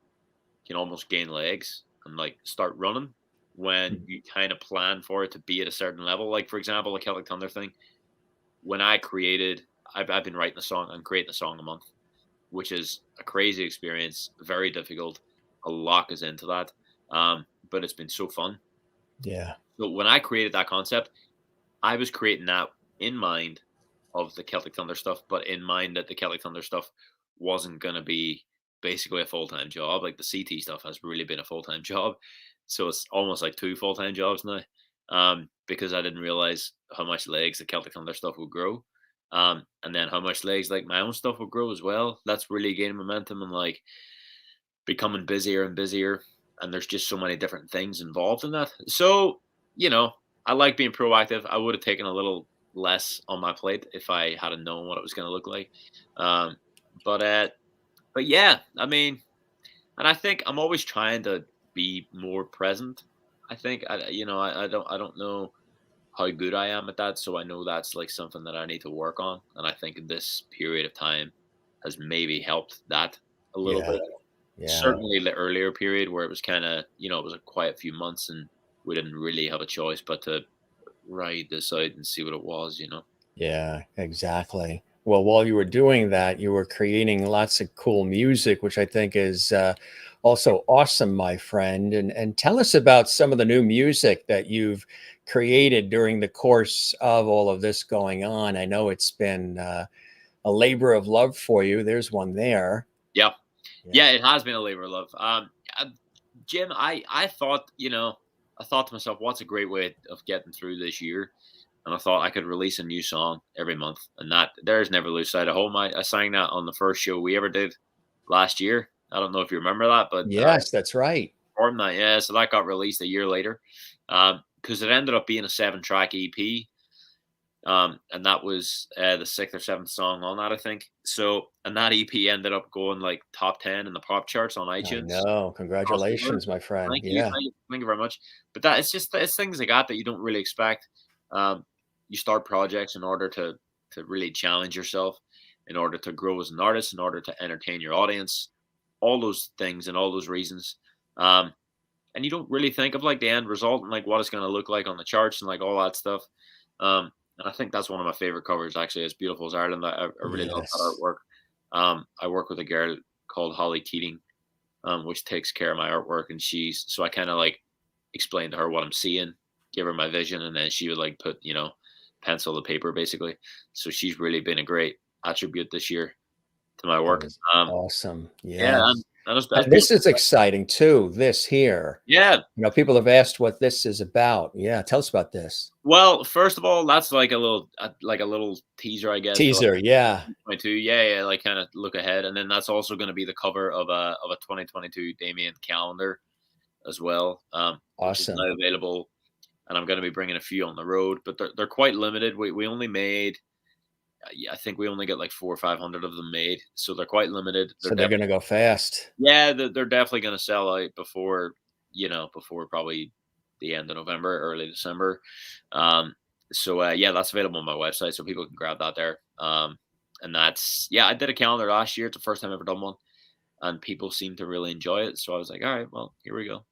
almost gain legs and like start running when Mm. you kind of plan for it to be at a certain level. Like for example, the Celtic Thunder thing. When I created, I've been writing a song and creating a song a month, which is a crazy experience, very difficult. A lot goes into that, but it's been so fun. Yeah. So when I created that concept, I was creating that in mind of the Celtic Thunder stuff, but in mind that the Celtic Thunder stuff wasn't going to be basically a full time job. Like the CT stuff has really been a full time job. So it's almost like two full time jobs now because I didn't realize how much legs the Celtic Thunder stuff would grow. And then how much legs like my own stuff would grow as well. That's really gaining momentum and like becoming busier and busier. And there's just so many different things involved in that. So, you know, I like being proactive. I would have taken a little less on my plate if I had known what it was going to look like. Um, but uh, but yeah, I mean, and I think I'm always trying to be more present. I think I don't know how good I am at that, so I know that's like something that I need to work on. And I think this period of time has maybe helped that a little Yeah. bit. Yeah. Certainly the earlier period where it was kind of it was a quiet few months and we didn't really have a choice but to ride this out and see what it was. Yeah, exactly. Well, while you were doing that, you were creating lots of cool music, which I think is also awesome, my friend. And tell us about some of the new music that you've created during the course of all of this going on. I know it's been a labor of love for you. There's one there. Yeah. Yeah. Yeah, it has been a labor of love. Uh, Jim, I thought, I thought to myself, what's a great way of getting through this year? And I thought I could release a new song every month, and that there's never lose sight of home. I sang that on the first show we ever did last year. I don't know if you remember that, but I Yes, that's right. performed that. Yeah, so that got released a year later, because it ended up being a 7-track EP. And that was the sixth or seventh song on that, I think. So, and that EP ended up going like top 10 in the pop charts on I iTunes know. across the board. Congratulations, my friend. Thank you, Yeah. thank you very much. But that it's things like that you don't really expect. Um, you start projects in order to really challenge yourself, in order to grow as an artist, in order to entertain your audience, all those things and all those reasons. And you don't really think of like the end result and like what it's going to look like on the charts and like all that stuff. And I think that's one of my favorite covers, actually, As Beautiful as Ireland. I really love that Yes. artwork. I work with a girl called Holly Keating, which takes care of my artwork. And so I kind of like explain to her what I'm seeing, give her my vision, and then she would like put, pencil to paper basically. So she's really been a great attribute this year to my That work. is awesome. Yeah, Yes. and that's And this beautiful. is exciting too, this here. Yeah. People have asked what this is about. Yeah, tell us about this. Well, first of all, that's like a little teaser, I guess, for Teaser, yeah. 2022. Yeah, like kind of look ahead, and then that's also going to be the cover of a 2022 Damian calendar as well, which is Awesome. now available. And I'm going to be bringing a few on the road, but they're quite limited. We only made, yeah, I think we only get like 400 or 500 of them made, so they're quite limited. They're So they're definitely gonna go fast. yeah, they're definitely going to sell out before probably the end of November, early December. So yeah, that's available on my website, so people can grab that there. And that's yeah, I did a calendar last year. It's the first time I've ever done one, and people seem to really enjoy it. So I was like, all right, well, here we go.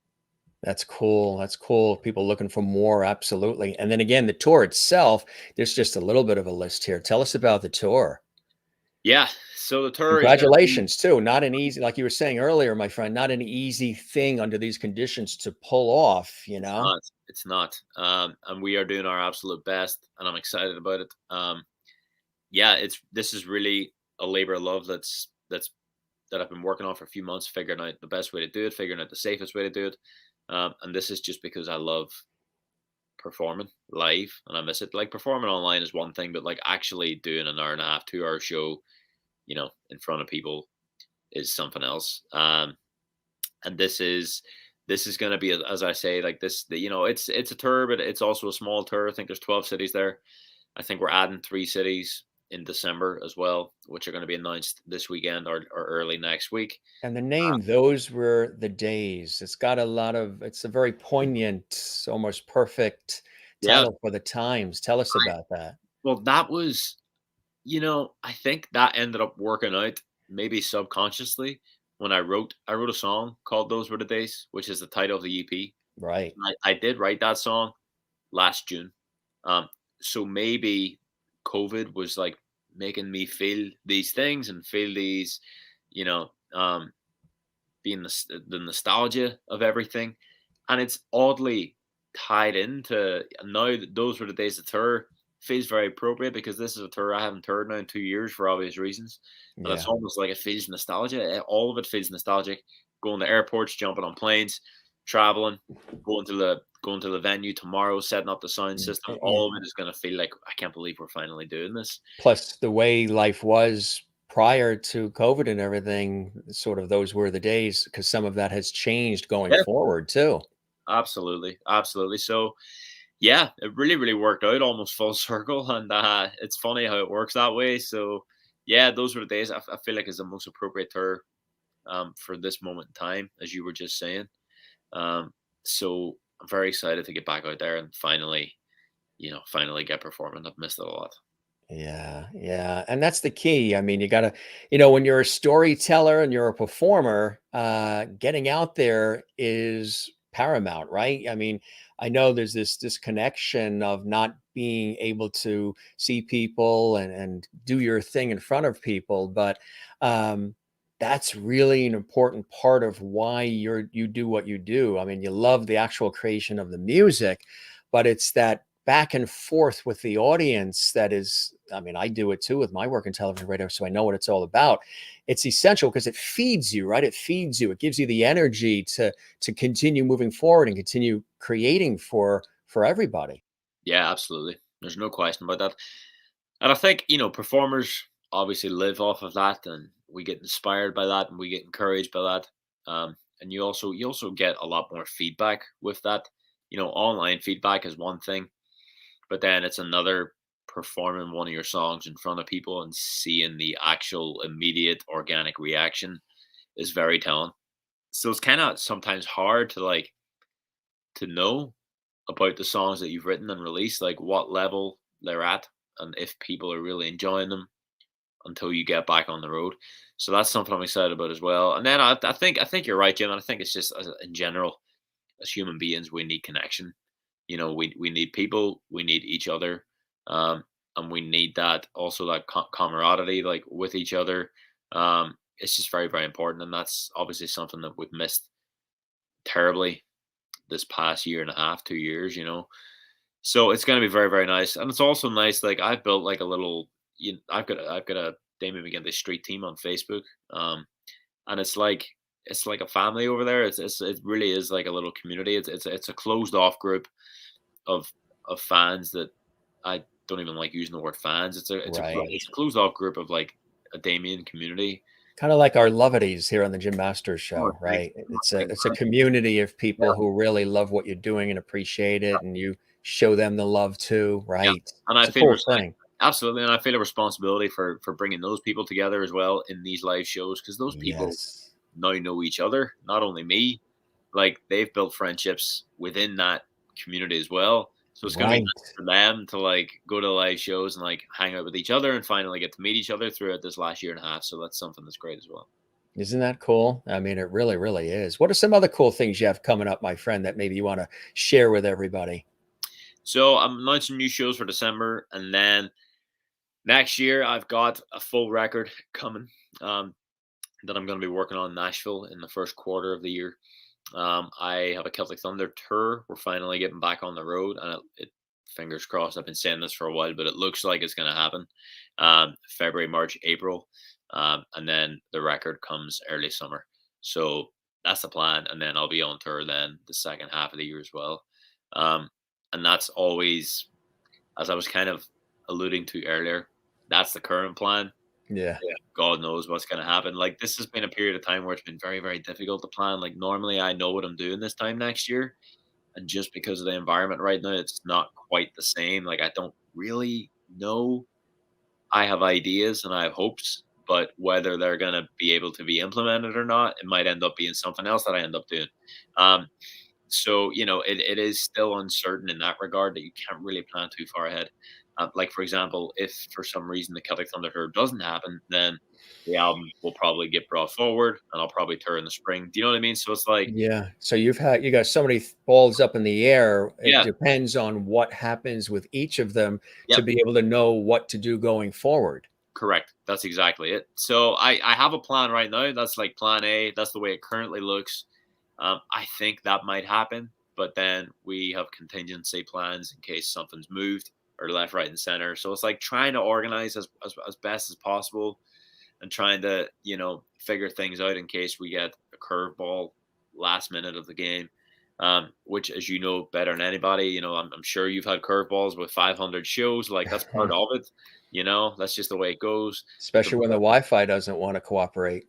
That's cool. That's cool. People looking for more, absolutely. And then again, the tour itself, there's just a little bit of a list here. Tell us about the tour. Yeah, so the tour is going to be. Congratulations, too. Not an easy, like you were saying earlier, my friend, not an easy thing under these conditions to pull off, you It's know? not. It's not. And we are doing our absolute best, and I'm excited about it. Yeah, this is really a labor of love that's that I've been working on for a few months, figuring out the best way to do it, figuring out the safest way to do it. And this is just because I love performing live and I miss it. Like performing online is one thing, but like actually doing an hour and a half, 2 hour show, in front of people is something else. And this is going to be, as I say, like this. It's a tour, but it's also a small tour. I think there's 12 cities there. I think we're adding 3 cities in December as well, which are going to be announced this weekend or early next week. And the name, Those Were the Days. It's a very poignant, almost perfect Yeah. title for the times. Tell us about that. Well, that was, I think that ended up working out maybe subconsciously when I wrote a song called "Those Were the Days," which is the title of the EP. Right. I did write that song last June. Um, so maybe COVID was like making me feel these things and feel these, you know, um, being the nostalgia of everything. And it's oddly tied into now that those were the days of tour feels very appropriate because this is a tour I haven't toured now in 2 years for obvious reasons. And it's Yeah. almost like it feels nostalgia. All of it feels nostalgic. Going to airports, jumping on planes, traveling, going to the venue tomorrow, setting up the sound system. Yeah. All of it is going to feel like I can't believe we're finally doing this. Plus the way life was prior to COVID and everything, sort of those were the days, because some of that has changed going Yeah, forward too. absolutely, absolutely. So yeah, it really, really worked out almost full circle, and it's funny how it works that way. So yeah, those were the days. I feel like is the most appropriate tour for this moment in time, as you were just saying. Um, so I'm very excited to get back out there and finally get performing. I've missed it a lot. Yeah, yeah, and that's the key. I mean, you gotta, when you're a storyteller and you're a performer, getting out there is paramount, right? I mean, I know there's this disconnection of not being able to see people and do your thing in front of people, but um, that's really an important part of why you do what you do. I mean, you love the actual creation of the music, but it's that back and forth with the audience that is, I mean, I do it too with my work in television radio, so I know what it's all about. It's essential because it feeds you, right? It feeds you. It gives you the energy to continue moving forward and continue creating for everybody. Yeah, absolutely. There's no question about that. And I think, performers obviously live off of that and we get inspired by that and we get encouraged by that. And you also get a lot more feedback with that. Online feedback is one thing, but then it's another performing one of your songs in front of people and seeing the actual immediate organic reaction is very telling. So it's kind of sometimes hard to know about the songs that you've written and released, like what level they're at and if people are really enjoying them until you get back on the road. So that's something I'm excited about as well. And then I think you're right, Jim. And I think it's just in general, as human beings, we need connection. We need people, we need each other, and we need that also that camaraderie like with each other. It's just very very important, and that's obviously something that we've missed terribly this past year and a half, 2 years. So it's going to be very very nice, and it's also nice. Like I've built like a little, I've got a Damian McGinty street team on Facebook, and it's like a family over there. It really is like a little community. It's a closed off group of fans that I don't even like using the word fans. Right. It's a closed off group of like a Damien community. Kind of like our Lovities here on the Jim Masters Oh, show, thank right? you. It's a community of Yeah, people who really love what you're doing and appreciate it, and you show them the love too, yeah. right? And I It's a feel cool thing. absolutely, and I feel a responsibility for bringing those people together as well in these live shows because those people Yes. now know each other, not only me. Like they've built friendships within that community as well. So it's gonna be Right. nice for them to like go to live shows and like hang out with each other and finally get to meet each other throughout this last year and a half. So that's something that's great as well. Isn't that cool? I mean, it really, really is. What are some other cool things you have coming up, my friend, that maybe you want to share with everybody? So I'm announcing new shows for December, and then next year I've got a full record coming um, that I'm going to be working on in Nashville in the first quarter of the year. I have a Celtic Thunder tour. We're finally getting back on the road, and fingers crossed. I've been saying this for a while, but it looks like it's going to happen. February, March, April. and then the record comes early summer. So that's the plan, and then I'll be on tour then the second half of the year as well. Um, and that's always, as I was kind of alluding to earlier, that's the current plan. Yeah. Yeah, God knows what's going to happen. Like, this has been a period of time where it's been very, very difficult to plan. Like, normally I know what I'm doing this time next year, and just because of the environment right now, it's not quite the same. Like, I don't really know. I have ideas and I have hopes, but whether they're going to be able to be implemented or not, it might end up being something else that I end up doing. Um, so, it is still uncertain in that regard, that you can't really plan too far ahead. Like, for example, if for some reason the Celtic Thunder tour doesn't happen, then the album will probably get brought forward, and I'll probably tour in the spring. Do you know what I mean? So it's like, Yeah. So you got so many balls up in the air. It yeah, depends on what happens with each of them to yep, be able to know what to do going forward. correct. That's exactly it. So I have a plan right now. That's like plan A. That's the way it currently looks. I think that might happen, but then we have contingency plans in case something's moved or left, right, and center. So it's like trying to organize as best as possible, and trying to, figure things out in case we get a curveball last minute of the game. Which, as you know better than anybody, I'm sure you've had curveballs with 500 shows. Like, that's part of it. That's just the way it goes. Especially when the Wi-Fi doesn't want to cooperate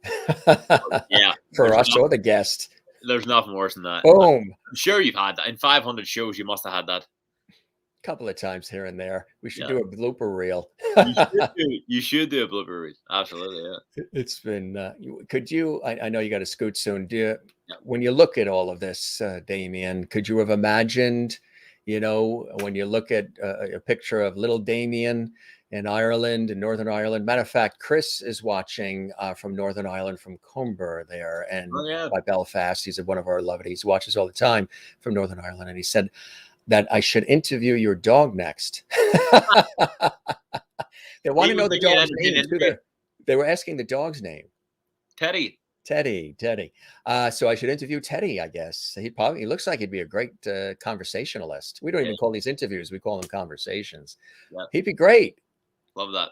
Yeah, for us or the guest. there's nothing worse than that. Boom. I'm sure you've had that in 500 shows. You must have had that. Couple of times here and there. We should Yeah. do a blooper reel. You should do a blooper reel. Absolutely, yeah. It's been, could you, I know you got to scoot soon. Yeah. When you look at all of this, Damian, could you have imagined, when you look at a picture of little Damian in Ireland, in Northern Ireland? Matter of fact, Chris is watching from Northern Ireland, from Comber there, and Oh, yeah. by Belfast. He's one of our lovelies. He watches all the time from Northern Ireland. And he said that I should interview your dog next. They want to know the dog's name too. They were asking the dog's name. Teddy. Teddy. So I should interview Teddy, I guess. He looks like he'd be a great conversationalist. We don't even call these interviews. We call them conversations. Yeah. He'd be great. Love that.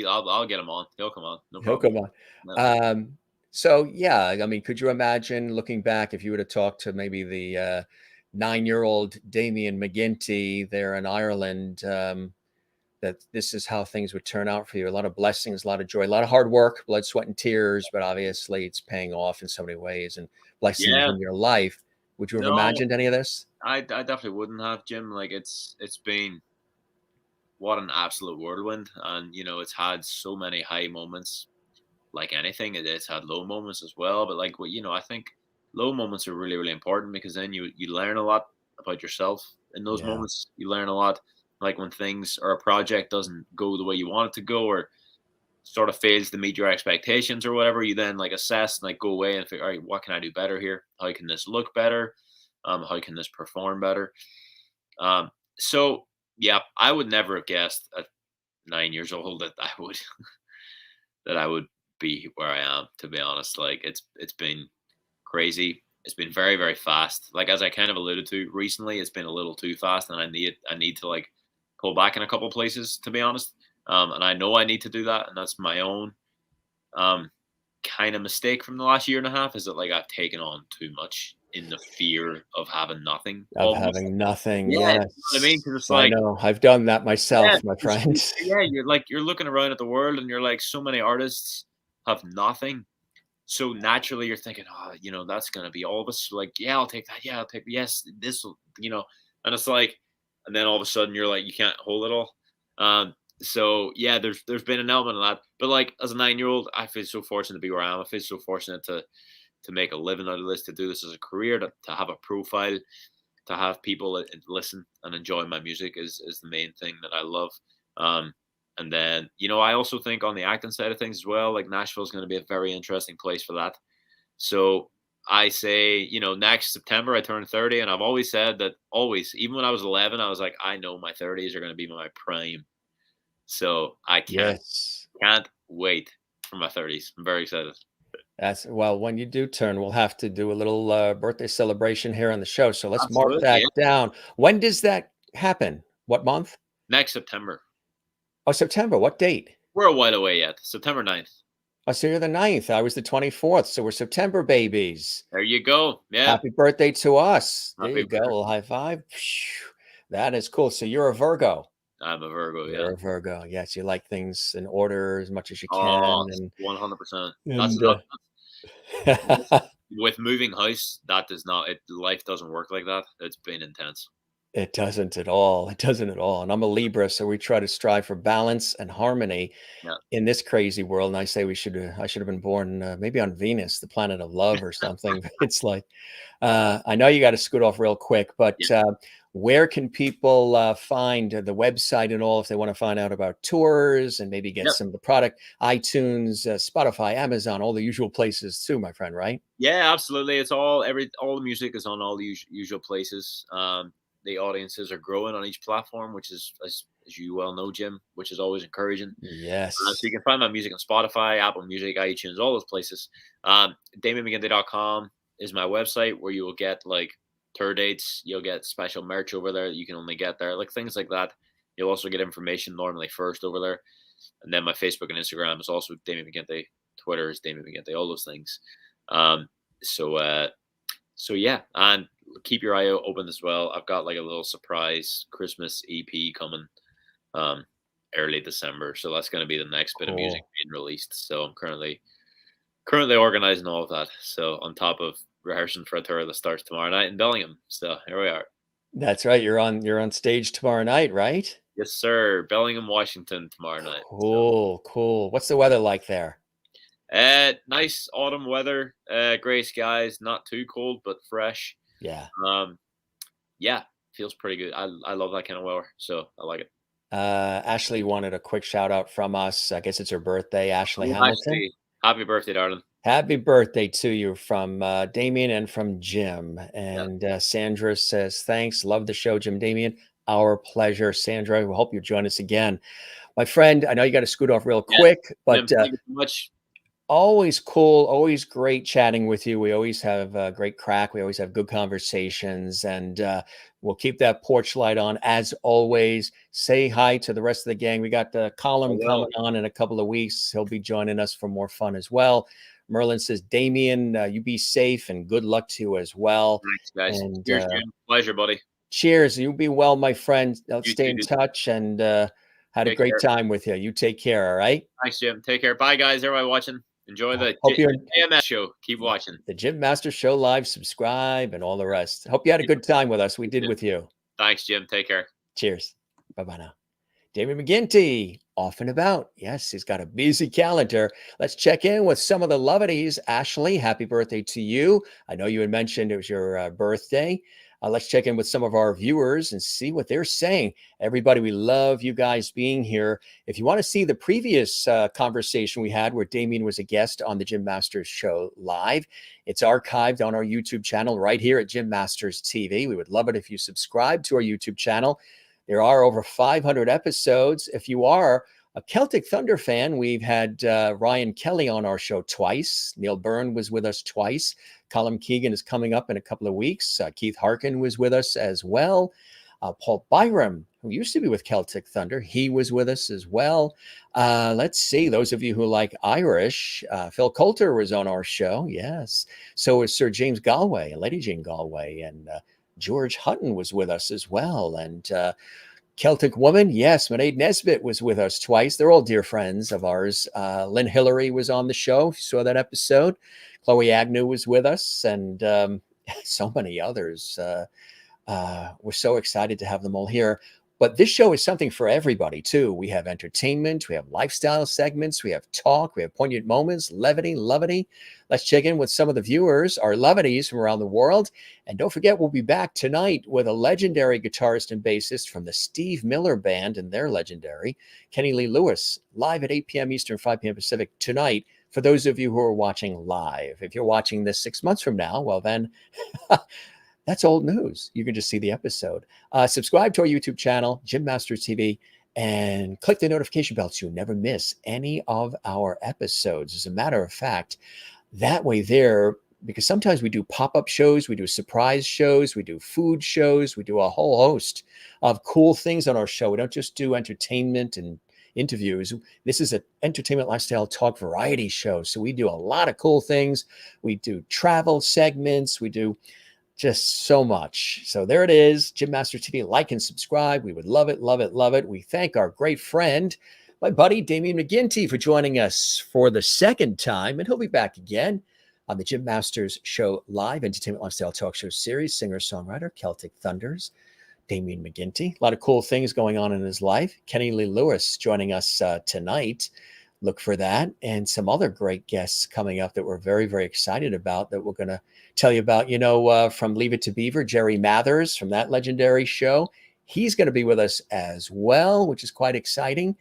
I'll get him on. He'll come on. No He'll problem. come on. No. So yeah, I mean, could you imagine looking back if you would have talked to maybe the 9-year-old Damian McGinty there in Ireland, that this is how things would turn out for you? A lot of blessings, a lot of joy, a lot of hard work, blood, sweat, and tears, but obviously it's paying off in so many ways, and blessings in your life. Would you have imagined any of this? I definitely wouldn't have, Jim. Like, it's been, what an absolute whirlwind, and it's had so many high moments. Like anything, it's had low moments as well. But like, I think low moments are really, really important, because then you learn a lot about yourself in those moments. You learn a lot, like when things or a project doesn't go the way you want it to go, or sort of fails to meet your expectations or whatever. You then like assess and like go away and figure, all right, what can I do better here? How can this look better? How can this perform better? So yeah, I would never have guessed at 9 years old that I would that I would be where I am, to be honest. Like, it's been crazy. It's been very, very fast. Like, as I kind of alluded to recently, it's been a little too fast, and I need to like pull back in a couple places, to be honest. And I know I need to do that, and that's my own kind of mistake from the last year and a half, is that like I've taken on too much in the fear of having nothing. Having nothing. Yeah, Yes. you know what I mean? 'Cause it's like, I know. I've done that myself, my friend. Yeah, you're looking around at the world, and you're like, so many artists have nothing. So naturally you're thinking, oh, that's going to be all of us. Like, yeah, I'll take that. Yeah, I'll take, yes, this will, and it's like, and then all of a sudden you're like, you can't hold it all. So yeah, there's been an element of that, but like, as a 9-year-old, I feel so fortunate to be where I am. I feel so fortunate to make a living out of this, to do this as a career, to have a profile, to have people listen and enjoy my music is the main thing that I love. And then, I also think on the acting side of things as well, like Nashville is going to be a very interesting place for that. So I say, next September I turn 30, and I've always said that, even when I was 11, I was like, I know my 30s are going to be my prime. So I can't wait for my 30s. I'm very excited. Well, when you do turn, we'll have to do a little birthday celebration here on the show. So let's mark that down. When does that happen? What month? Next September. Oh, September. What date? We're a while away yet. September 9th. I see you're the 9th. I was the 24th. So we're September babies. There you go. Yeah. Happy birthday to us. There Happy you go. A birthday. little high five. Phew. That is cool. So you're a Virgo. I'm a Virgo. Yeah. You're a Virgo. Yes, you like things in order as much as you Oh, can. 100%. That's And not with, with moving house. That does not. Life doesn't work like that. It's been intense. It doesn't at all. It doesn't at all. And I'm a Libra, so we try to strive for balance and harmony Yeah. in this crazy world. And I say I should have been born maybe on Venus, the planet of love or something. It's like, I know you got to scoot off real quick, but Yeah. where can people find the website and all if they want to find out about tours and maybe get Yep. some of the product? iTunes, Spotify, Amazon, all the usual places too, my friend, right? Yeah, absolutely. It's all the music is on all the usual places. The audiences are growing on each platform, which is as you well know, Jim, which is always encouraging. So Yes. you can find my music on Spotify, Apple Music, iTunes, all those places. DamianMcGinty.com is my website where you will get like tour dates. You'll get special merch over there that you can only get there, like things like that. You'll also get information normally first over there. And then my Facebook and Instagram is also Damian McGinty. Twitter is Damian McGinty, all those things. So yeah, and keep your eye open as well. I've got like a little surprise Christmas EP coming early December. So that's going to be the next bit of music being released. So I'm currently organizing all of that. So on top of rehearsing for a tour that starts tomorrow night in Bellingham. So here we are. That's right. You're on stage tomorrow night, right? Yes, sir. Bellingham, Washington tomorrow night. Cool, cool. What's the weather like there? Nice autumn weather, gray skies, not too cold, but fresh. Yeah. Yeah, feels pretty good. I love that kind of weather, so I like it. Ashley wanted a quick shout out from us. I guess it's her birthday, Ashley Hamilton. Ashley, happy birthday, darling. Happy birthday to you from Damian and from Jim. And Sandra says, thanks. Love the show, Jim Damian. Our pleasure, Sandra. We hope you join us again. My friend, I know you got to scoot off real quick, but Jim, thank you so much. Always cool, always great chatting with you. We always have great crack. We always have good conversations, and we'll keep that porch light on as always. Say hi to the rest of the gang. We got the Colin coming on in a couple of weeks. He'll be joining us for more fun as well. Merlin says, Damian, you be safe and good luck to you as well. Thanks, guys. And, cheers, Jim. Pleasure, buddy. Cheers. You be well, my friend. Let's stay in too. touch and had a great time with you. You take care. All right. Thanks, Jim. Take care. Bye, guys. Everybody watching. Enjoy the AMS show. Keep watching. The Jim Master Show Live. Subscribe and all the rest. Hope you had a good time with us. We did with you. Thanks, Jim. Take care. Cheers. Bye-bye now. Damian McGinty, off and about. Yes, he's got a busy calendar. Let's check in with some of the lovities. Ashley, happy birthday to you. I know you had mentioned it was your birthday. Let's check in with some of our viewers and see what they're saying. Everybody, we love you guys being here. If you want to see the previous conversation we had where Damian was a guest on the Jim Masters Show Live, it's archived on our YouTube channel right here at Jim Masters TV. We would love it if you subscribe to our YouTube channel. There are over 500 episodes. If you are a Celtic Thunder fan, we've had Ryan Kelly on our show twice. Neil Byrne was with us twice. Colin Keegan is coming up in a couple of weeks. Keith Harkin was with us as well. Paul Byram, who used to be with Celtic Thunder, he was with us as well. Let's see, those of you who like Irish, Phil Coulter was on our show. Yes. So was Sir James Galway and Lady Jane Galway, and George Hutton was with us as well. And Celtic Woman, yes, Mairead Nesbitt was with us twice. They're all dear friends of ours. Lynn Hillary was on the show. If you saw that episode. Chloe Agnew was with us, and so many others. We're so excited to have them all here. But this show is something for everybody, too. We have entertainment, we have lifestyle segments, we have talk, we have poignant moments, levity, lovity. Let's check in with some of the viewers, our lovities from around the world. And don't forget, we'll be back tonight with a legendary guitarist and bassist from the Steve Miller Band, and they're legendary, Kenny Lee Lewis, live at 8 p.m. Eastern, 5 p.m. Pacific tonight. For those of you who are watching live, if you're watching this 6 months from now, well then, that's old news. You can just see the episode. Subscribe to our YouTube channel, Jim Masters TV, and click the notification bell so you never miss any of our episodes. As a matter of fact, that way there, because sometimes we do pop-up shows, we do surprise shows, we do food shows, we do a whole host of cool things on our show. We don't just do entertainment and interviews. This is an entertainment lifestyle talk variety show. So we do a lot of cool things. We do travel segments. We do just so much. So there it is, Jim Master TV. Like and subscribe. We would love it, love it, love it. We thank our great friend, my buddy Damian McGinty, for joining us for the second time. And he'll be back again on the Jim Masters Show Live Entertainment Lifestyle Talk Show series. Singer-songwriter, Celtic Thunders, Damian McGinty. A lot of cool things going on in his life. Kenny Lee Lewis joining us tonight. Look for that, and some other great guests coming up that we're very, very excited about, that we're going to tell you about. From Leave It to Beaver, Jerry Mathers from that legendary show. He's going to be with us as well, which is quite exciting.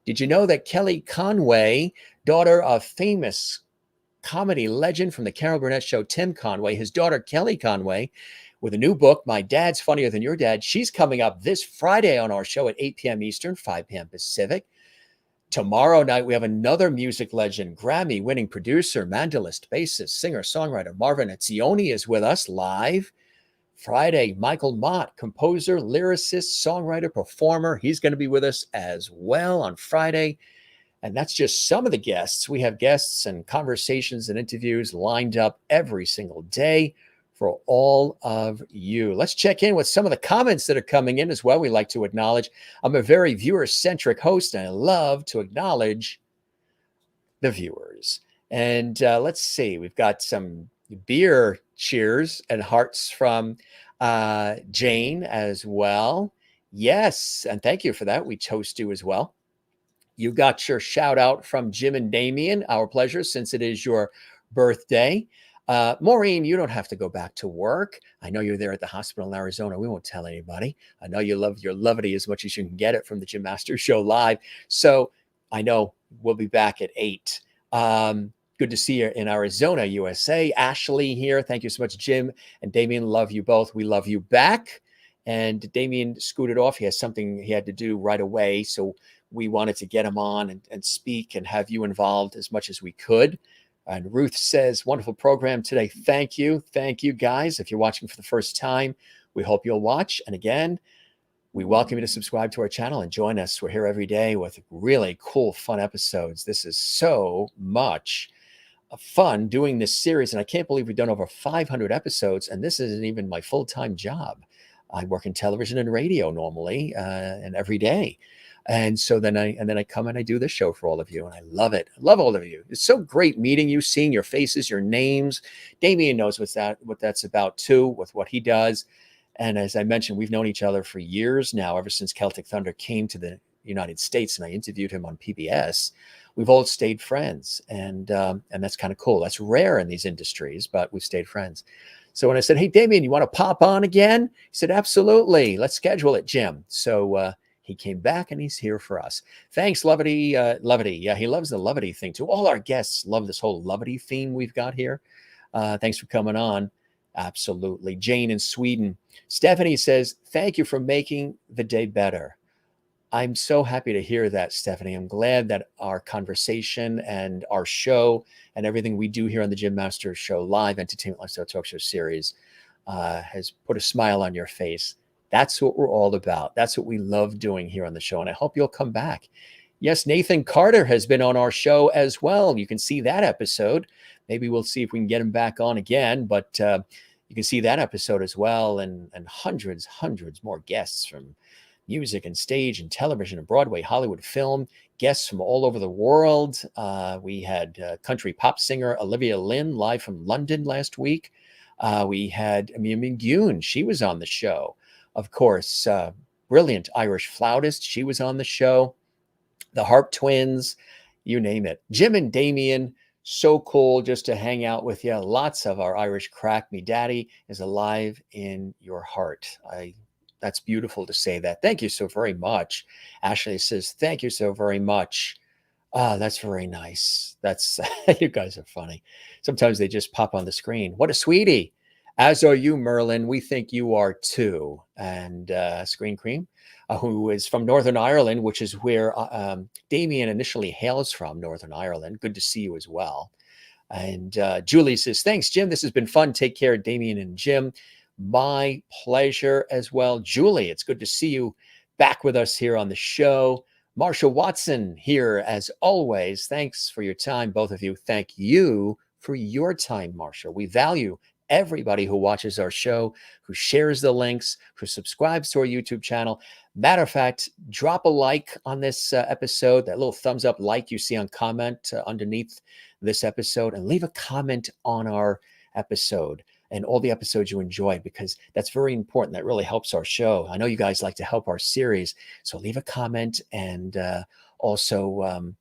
Did you know that Kelly Conway, daughter of famous comedy legend from the Carol Burnett show, Tim Conway, his daughter Kelly Conway, with a new book, My Dad's Funnier Than Your Dad, she's coming up this Friday on our show at 8 p.m. Eastern, 5 p.m. Pacific. Tomorrow night, we have another music legend, Grammy-winning producer, mandolist, bassist, singer-songwriter Marvin Etzioni is with us live. Friday, Michael Mott, composer, lyricist, songwriter, performer. He's going to be with us as well on Friday. And that's just some of the guests. We have guests and conversations and interviews lined up every single day for all of you. Let's check in with some of the comments that are coming in as well. We like to acknowledge, I'm a very viewer-centric host, and I love to acknowledge the viewers. And let's see, we've got some beer cheers and hearts from Jane as well. Yes, and thank you for that. We toast you as well. You got your shout out from Jim and Damian. Our pleasure, since it is your birthday. Maureen, you don't have to go back to work. I know you're there at the hospital in Arizona. We won't tell anybody. I know you love your levity as much as you can get it from the Jim Masters Show Live. So I know we'll be back at 8. Good to see you in Arizona, USA. Ashley here. Thank you so much, Jim and Damian. Love you both. We love you back. And Damian scooted off. He has something he had to do right away. So we wanted to get him on and speak and have you involved as much as we could. And Ruth says, wonderful program today. Thank you. Thank you, guys. If you're watching for the first time, we hope you'll watch. And again, we welcome you to subscribe to our channel and join us. We're here every day with really cool, fun episodes. This is so much fun doing this series. And I can't believe we've done over 500 episodes. And this isn't even my full-time job. I work in television and radio normally and every day. And so then I come and I do this show for all of you, and I love it. I love all of you. It's so great meeting you, seeing your faces, your names. Damian knows what that's about too, with what he does. And as I mentioned, we've known each other for years now, ever since Celtic Thunder came to the United States, and I interviewed him on PBS. We've all stayed friends, and that's kind of cool. That's rare in these industries, but we've stayed friends. So when I said, "Hey, Damian, you want to pop on again?" He said, "Absolutely. Let's schedule it, Jim." So he came back and he's here for us. Thanks, Levity. Levity. Yeah, he loves the Levity thing too. All our guests love this whole Levity theme we've got here. Thanks for coming on. Absolutely. Jane in Sweden. Stephanie says, thank you for making the day better. I'm so happy to hear that, Stephanie. I'm glad that our conversation and our show and everything we do here on the Jim Masters Show Live Entertainment Lifestyle Talk Show series has put a smile on your face. That's what we're all about. That's what we love doing here on the show. And I hope you'll come back. Yes, Nathan Carter has been on our show as well. You can see that episode. Maybe we'll see if we can get him back on again. But you can see that episode as well. And hundreds more guests from music and stage and television and Broadway, Hollywood film, guests from all over the world. We had country pop singer Olivia Lynn live from London last week. We had Damian McGinty. She was on the show. Of course, brilliant Irish flautist. She was on the show. The Harp Twins, you name it. Jim and Damian, so cool just to hang out with you. Lots of our Irish crack. Me daddy is alive in your heart. That's beautiful to say that. Thank you so very much. Ashley says, thank you so very much. That's very nice. That's you guys are funny. Sometimes they just pop on the screen. What a sweetie. As are you, Merlin. We think you are too. And Screen Cream, who is from Northern Ireland, which is where Damian initially hails from, Northern Ireland. Good to see you as well. And Julie says, thanks, Jim. This has been fun. Take care, Damian and Jim. My pleasure as well. Julie, it's good to see you back with us here on the show. Marsha Watson here as always. Thanks for your time, both of you. Thank you for your time, Marsha. We value everybody who watches our show, who shares the links, who subscribes to our YouTube channel. Matter of fact, drop a like on this episode, that little thumbs up like you see on comment underneath this episode, and leave a comment on our episode and all the episodes you enjoyed, because that's very important. That really helps our show. I know you guys like to help our series, so leave a comment and also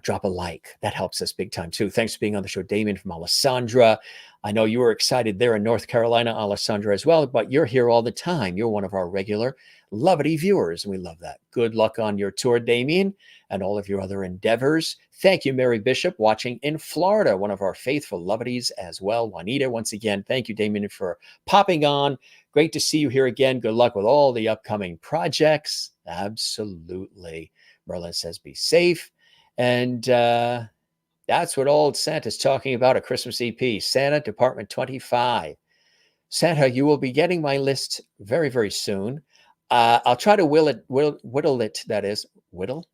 drop a like. That helps us big time too. Thanks for being on the show, Damian from Alessandra. I know you were excited there in North Carolina, Alessandra, as well, but you're here all the time. You're one of our regular Lovity viewers, and we love that. Good luck on your tour, Damian, and all of your other endeavors. Thank you, Mary Bishop, watching in Florida, one of our faithful Lovities as well. Juanita, once again, thank you, Damian, for popping on. Great to see you here again. Good luck with all the upcoming projects. Absolutely. Merlin says, be safe. And that's what old Santa's talking about, a Christmas EP, Santa Department 25. Santa, you will be getting my list very, very soon. I'll try to whittle it, that is, whittle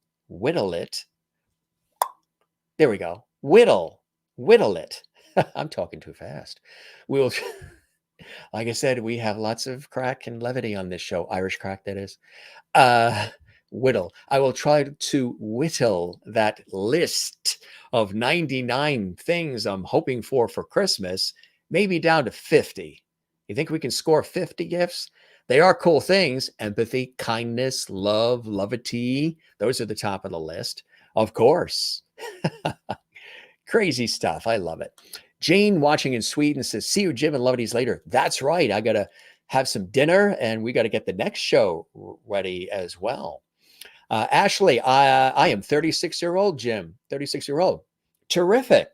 it. There we go. Whittle it. I'm talking too fast. We'll, like I said, we have lots of crack and levity on this show, Irish crack, that is. Whittle. I will try to whittle that list of 99 things I'm hoping for Christmas, maybe down to 50. You think we can score 50 gifts? They are cool things. Empathy, kindness, love, lovity. Those are the top of the list. Of course. Crazy stuff. I love it. Jane watching in Sweden says, see you, Jim, and Lovities later. That's right. I got to have some dinner, and we got to get the next show ready as well. Ashley, I am 36-year-old, Jim, 36-year-old. Terrific.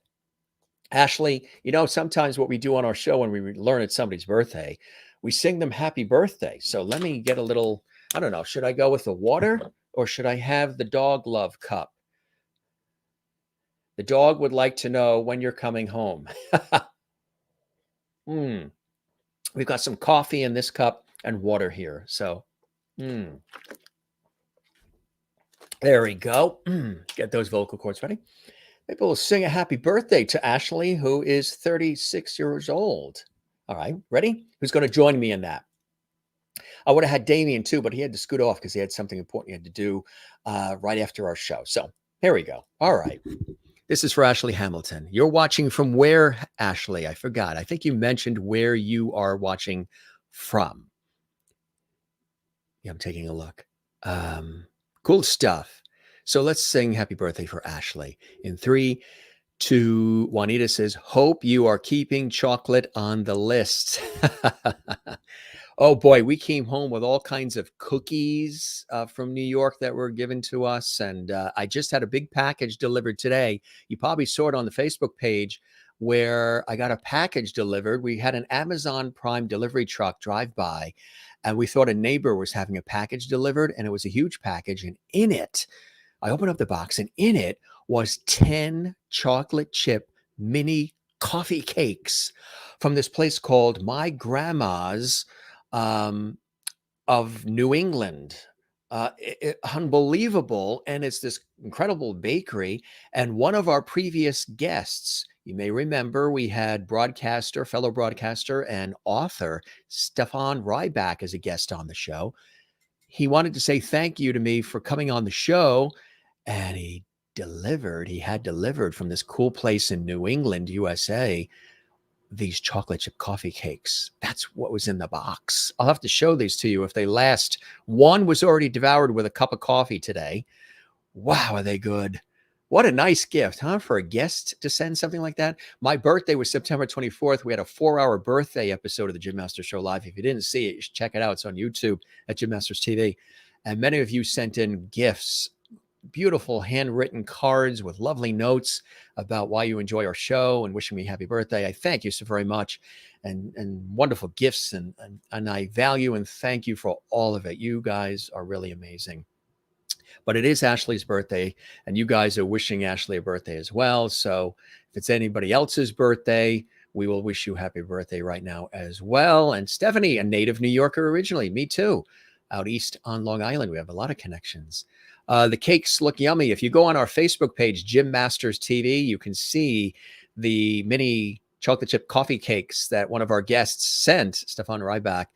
Ashley, sometimes what we do on our show when we learn it's somebody's birthday, we sing them happy birthday. So let me get a little, I don't know, should I go with the water or should I have the dog love cup? The dog would like to know when you're coming home. We've got some coffee in this cup and water here. So, there we go. Get those vocal cords ready. Maybe we'll sing a happy birthday to Ashley, who is 36 years old. All right, ready? Who's going to join me in that? I would have had Damian too, but he had to scoot off because he had something important he had to do right after our show. So here we go. All right. This is for Ashley Hamilton. You're watching from where, Ashley? I forgot. I think you mentioned where you are watching from. Yeah, I'm taking a look. Cool stuff. So let's sing happy birthday for Ashley. In 3, 2, Juanita says, hope you are keeping chocolate on the list. Oh boy, we came home with all kinds of cookies from New York that were given to us. And I just had a big package delivered today. You probably saw it on the Facebook page where I got a package delivered. We had an Amazon Prime delivery truck drive by, and we thought a neighbor was having a package delivered, and it was a huge package. And in it, I opened up the box, and in it was 10 chocolate chip mini coffee cakes from this place called My Grandma's of New England. Unbelievable. And it's this incredible bakery. And one of our previous guests, you may remember, we had fellow broadcaster and author Stefan Ryback as a guest on the show. He wanted to say thank you to me for coming on the show, and he had delivered from this cool place in New England, USA, these chocolate chip coffee cakes. That's what was in the box. I'll have to show these to you if they last. One was already devoured with a cup of coffee today. Wow, are they good? What a nice gift, huh? For a guest to send something like that. My birthday was September 24th. We had a 4-hour birthday episode of the Jim Masters Show Live. If you didn't see it, you should check it out. It's on YouTube at Jim Masters TV. And many of you sent in gifts, beautiful handwritten cards with lovely notes about why you enjoy our show and wishing me happy birthday. I thank you so very much, and wonderful gifts. And I value and thank you for all of it. You guys are really amazing. But it is Ashley's birthday, and you guys are wishing Ashley a birthday as well. So if it's anybody else's birthday, we will wish you happy birthday right now as well. And Stephanie, a native New Yorker originally, me too, out east on Long Island. We have a lot of connections. The cakes look yummy. If you go on our Facebook page, Jim Masters TV, you can see the mini chocolate chip coffee cakes that one of our guests sent, Stefan Ryback.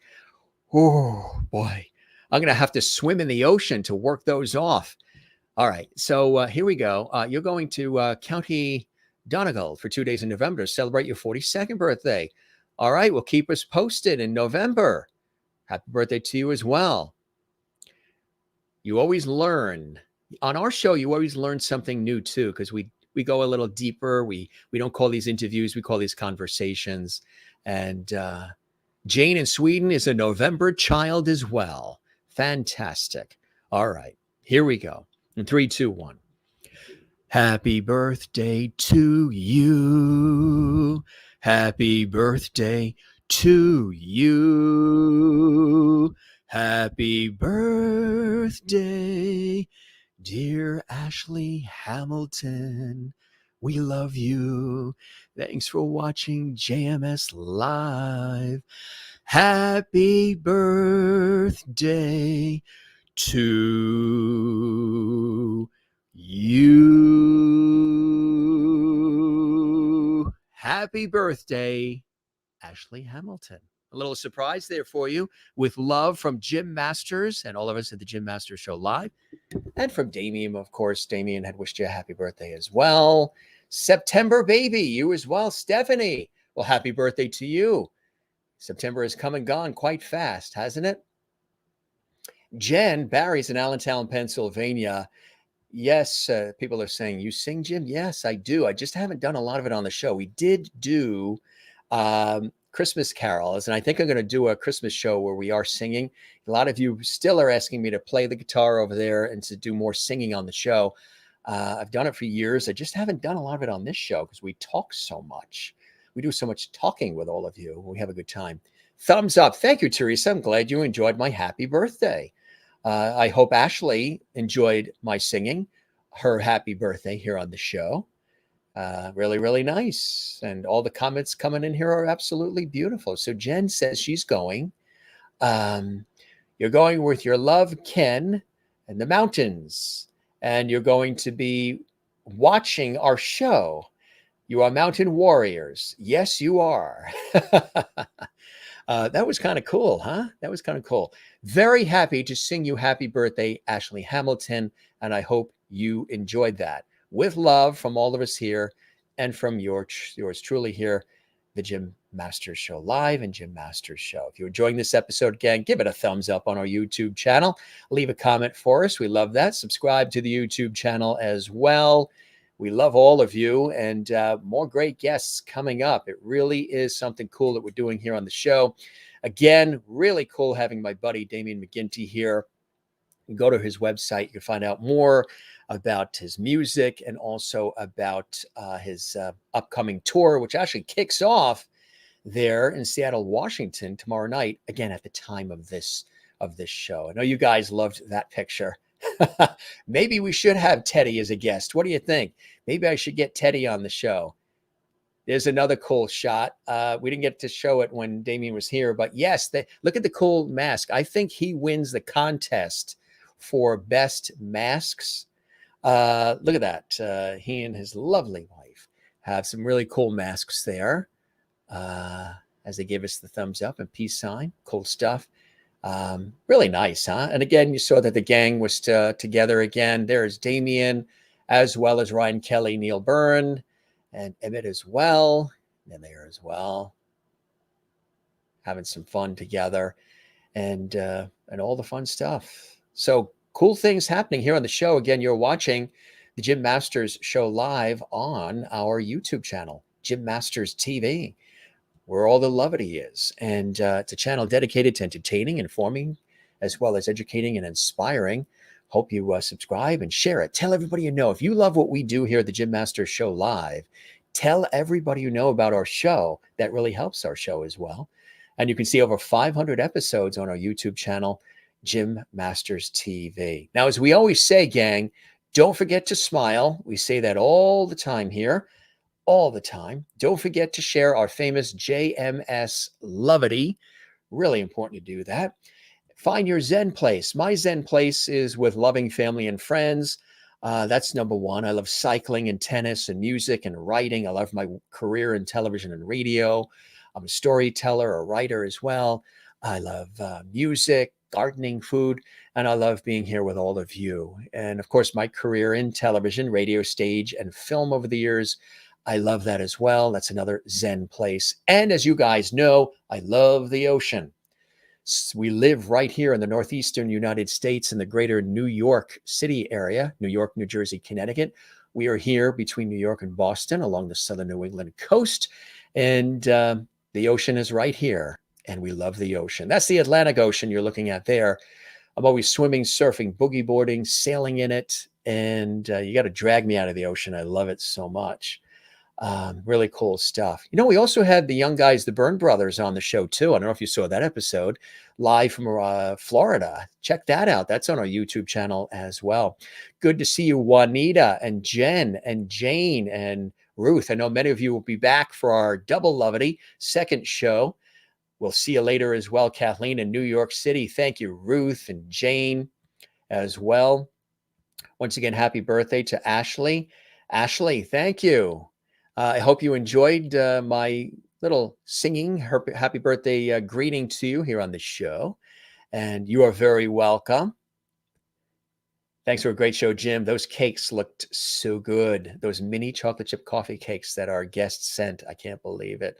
Oh, boy. I'm going to have to swim in the ocean to work those off. All right. So here we go. You're going to County Donegal for 2 days in November to celebrate your 42nd birthday. All right. Well, keep us posted in November. Happy birthday to you as well. You always learn. On our show, you always learn something new, too, because we go a little deeper. We don't call these interviews. We call these conversations. And Jane in Sweden is a November child as well. Fantastic. All right. Here we go. In 3, 2, 1. Happy birthday to you. Happy birthday to you. Happy birthday, dear Ashley Hamilton. We love you. Thanks for watching JMS Live. Happy birthday to you. Happy birthday, Ashley Hamilton. A little surprise there for you with love from Jim Masters and all of us at the Jim Masters Show Live. And from Damian, of course. Damian had wished you a happy birthday as well. September baby, you as well, Stephanie. Well, happy birthday to you. September has come and gone quite fast, hasn't it? Jen, Barry's in Allentown, Pennsylvania. Yes, people are saying, you sing, Jim? Yes, I do. I just haven't done a lot of it on the show. We did do Christmas carols, and I think I'm going to do a Christmas show where we are singing. A lot of you still are asking me to play the guitar over there and to do more singing on the show. I've done it for years. I just haven't done a lot of it on this show because we talk so much. We do so much talking with all of you. We have a good time. Thumbs up. Thank you, Teresa. I'm glad you enjoyed my happy birthday. I hope Ashley enjoyed my singing her happy birthday here on the show. Really, really nice. And all the comments coming in here are absolutely beautiful. So Jen says she's going. You're going with your love, Ken, and the mountains. And you're going to be watching our show. You are mountain warriors. Yes, you are. That was kind of cool, huh? That was kind of cool. Very happy to sing you happy birthday, Ashley Hamilton. And I hope you enjoyed that. With love from all of us here and from yours truly here, the Jim Masters Show Live and Jim Masters Show. If you're enjoying this episode, gang, give it a thumbs up on our YouTube channel. Leave a comment for us. We love that. Subscribe to the YouTube channel as well. We love all of you, and more great guests coming up. It really is something cool that we're doing here on the show. Again, really cool having my buddy Damian McGinty here. You can go to his website. You can find out more about his music and also about his upcoming tour, which actually kicks off there in Seattle, Washington tomorrow night, again, at the time of this show. I know you guys loved that picture. Maybe we should have Teddy as a guest. What do you think? Maybe I should get Teddy on the show. There's another cool shot. We didn't get to show it when Damian was here, but yes, look at the cool mask. I think he wins the contest for best masks. Look at that. He and his lovely wife have some really cool masks there as they give us the thumbs up and peace sign. Cool stuff. Really nice, huh? And again, you saw that the gang was together again. There's Damian, as well as Ryan Kelly, Neil Byrne, and Emmett as well. And there as well. Having some fun together and all the fun stuff. So cool things happening here on the show. Again, you're watching the Jim Masters Show Live on our YouTube channel, Jim Masters TV, where all the levity is. And it's a channel dedicated to entertaining, informing, as well as educating and inspiring. Hope you subscribe and share it. Tell everybody you know. If you love what we do here at the Jim Masters Show Live, tell everybody you know about our show. That really helps our show as well. And you can see over 500 episodes on our YouTube channel, Jim Masters TV. Now, as we always say, gang, don't forget to smile. We say that all the time here. All the time. Don't forget to share our famous JMS Lovity. Really important to do that. Find your Zen place. My Zen place is with loving family and friends. That's number one. I love cycling and tennis and music and writing. I love my career in television and radio. I'm a storyteller, a writer as well. I love music, gardening, food, and I love being here with all of you. And of course, my career in television, radio, stage, and film over the years. I love that as well. That's another Zen place. And as you guys know, I love the ocean. We live right here in the northeastern United States in the greater New York City area, New York, New Jersey, Connecticut. We are here between New York and Boston along the southern New England coast. And the ocean is right here. And we love the ocean. That's the Atlantic Ocean you're looking at there. I'm always swimming, surfing, boogie boarding, sailing in it. And you got to drag me out of the ocean. I love it so much. Really cool stuff. You know, we also had the young guys, the Byrne brothers, on the show too. I don't know if you saw that episode live from Florida. Check that out. That's on our YouTube channel as well. Good to see you, Juanita and Jen and Jane and Ruth. I know many of you will be back for our Double Lovity second show. We'll see you later as well, Kathleen in New York City. Thank you, Ruth and Jane as well. Once again, happy birthday to Ashley. Ashley, thank you. I hope you enjoyed my little singing happy birthday greeting to you here on the show. And you are very welcome. Thanks for a great show, Jim. Those cakes looked so good. Those mini chocolate chip coffee cakes that our guests sent. I can't believe it.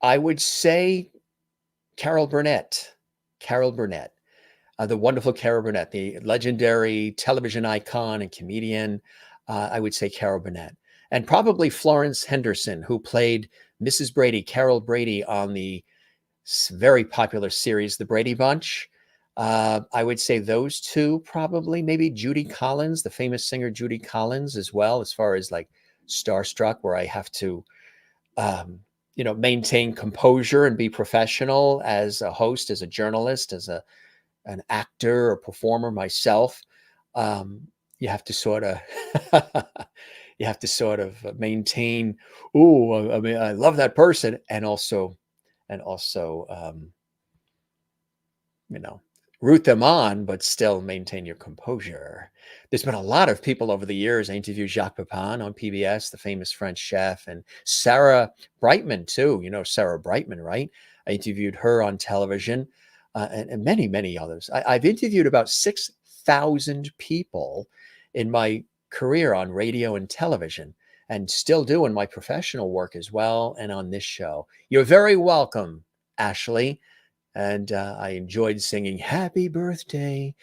I would say Carol Burnett. The wonderful Carol Burnett, the legendary television icon and comedian. I would say Carol Burnett. And probably Florence Henderson, who played Mrs. Brady, Carol Brady, on the very popular series, The Brady Bunch. I would say those two probably. Maybe Judy Collins, the famous singer Judy Collins as well, as far as like Starstruck, where I have to maintain composure and be professional as a host, as a journalist, as an actor or performer myself. You have to sort of maintain. I mean, I love that person, and also root them on, but still maintain your composure. There's been a lot of people over the years. I interviewed Jacques Pepin on PBS, the famous French chef, and Sarah Brightman too. You know Sarah Brightman, right? I interviewed her on television, and many, many others. I've interviewed about 6,000 people in my career on radio and television, and still do in my professional work as well, and on this show. You're very welcome, Ashley. And I enjoyed singing Happy Birthday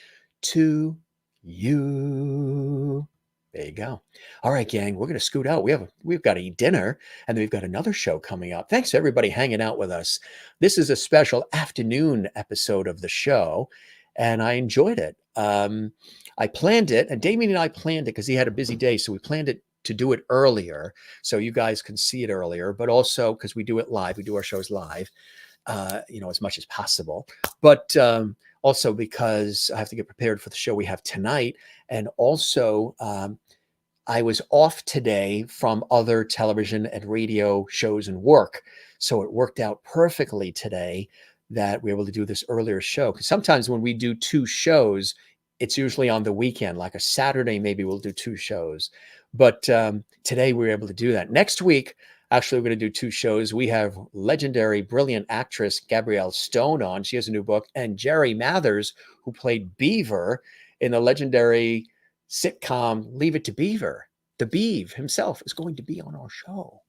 to You. There you go. All right, gang, we're going to scoot out. We've got to eat dinner, and then we've got another show coming up. Thanks to everybody hanging out with us. This is a special afternoon episode of the show, and I enjoyed it. I planned it, and Damian and I planned it because he had a busy day, so we planned it to do it earlier so you guys can see it earlier, but also because we do it live. We do our shows live. As much as possible, but also because I have to get prepared for the show we have tonight. And also, I was off today from other television and radio shows and work. So it worked out perfectly today that we were able to do this earlier show. Because sometimes when we do two shows, it's usually on the weekend, like a Saturday, maybe we'll do two shows. But today we were able to do that. Next week, actually, we're going to do two shows. We have legendary, brilliant actress Gabrielle Stone on. She has a new book. And Jerry Mathers, who played Beaver in the legendary sitcom Leave It to Beaver. The Beav himself is going to be on our show.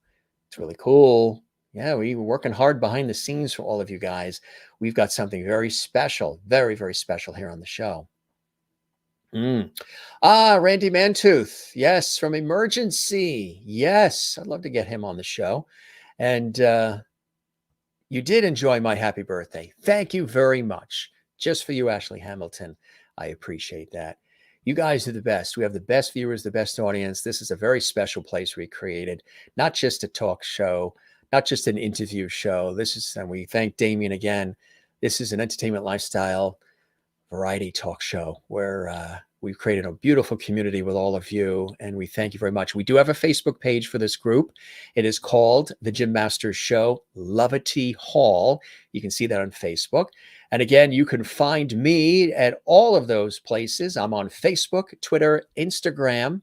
It's really cool. Yeah, we were working hard behind the scenes for all of you guys. We've got something very special, very, very special here on the show. Randy Mantooth. Yes, from Emergency. Yes, I'd love to get him on the show. And you did enjoy my happy birthday. Thank you very much. Just for you, Ashley Hamilton. I appreciate that. You guys are the best. We have the best viewers, the best audience. This is a very special place we created. Not just a talk show, not just an interview show. And we thank Damian again. This is an entertainment lifestyle variety talk show where We've created a beautiful community with all of you, and we thank you very much. We do have a Facebook page for this group. It is called The Jim Masters Show, Levity Hall. You can see that on Facebook. And again, you can find me at all of those places. I'm on Facebook, Twitter, Instagram,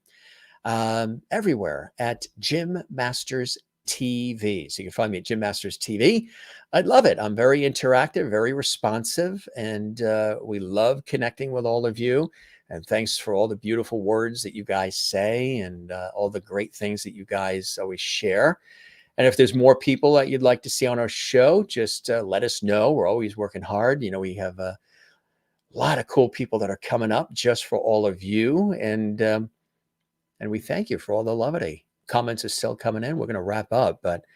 everywhere at Jim Masters TV. So you can find me at Jim Masters TV. I'd love it. I'm very interactive, very responsive, and we love connecting with all of you. And thanks for all the beautiful words that you guys say and all the great things that you guys always share. And if there's more people that you'd like to see on our show, just let us know. We're always working hard. You know, we have a lot of cool people that are coming up just for all of you. And we thank you for all the levity. Comments are still coming in. We're going to wrap up, but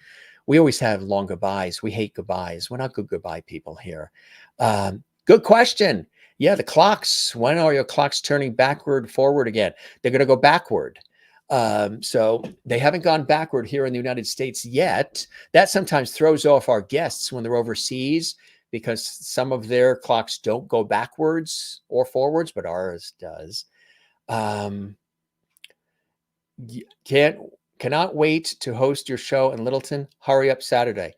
we always have long goodbyes. We hate goodbyes. We're not good goodbye people here. Good question. Yeah, the clocks. When are your clocks turning backward, forward again? They're going to go backward. So they haven't gone backward here in the United States yet. That sometimes throws off our guests when they're overseas because some of their clocks don't go backwards or forwards, but ours does. Cannot wait to host your show in Littleton. Hurry up Saturday.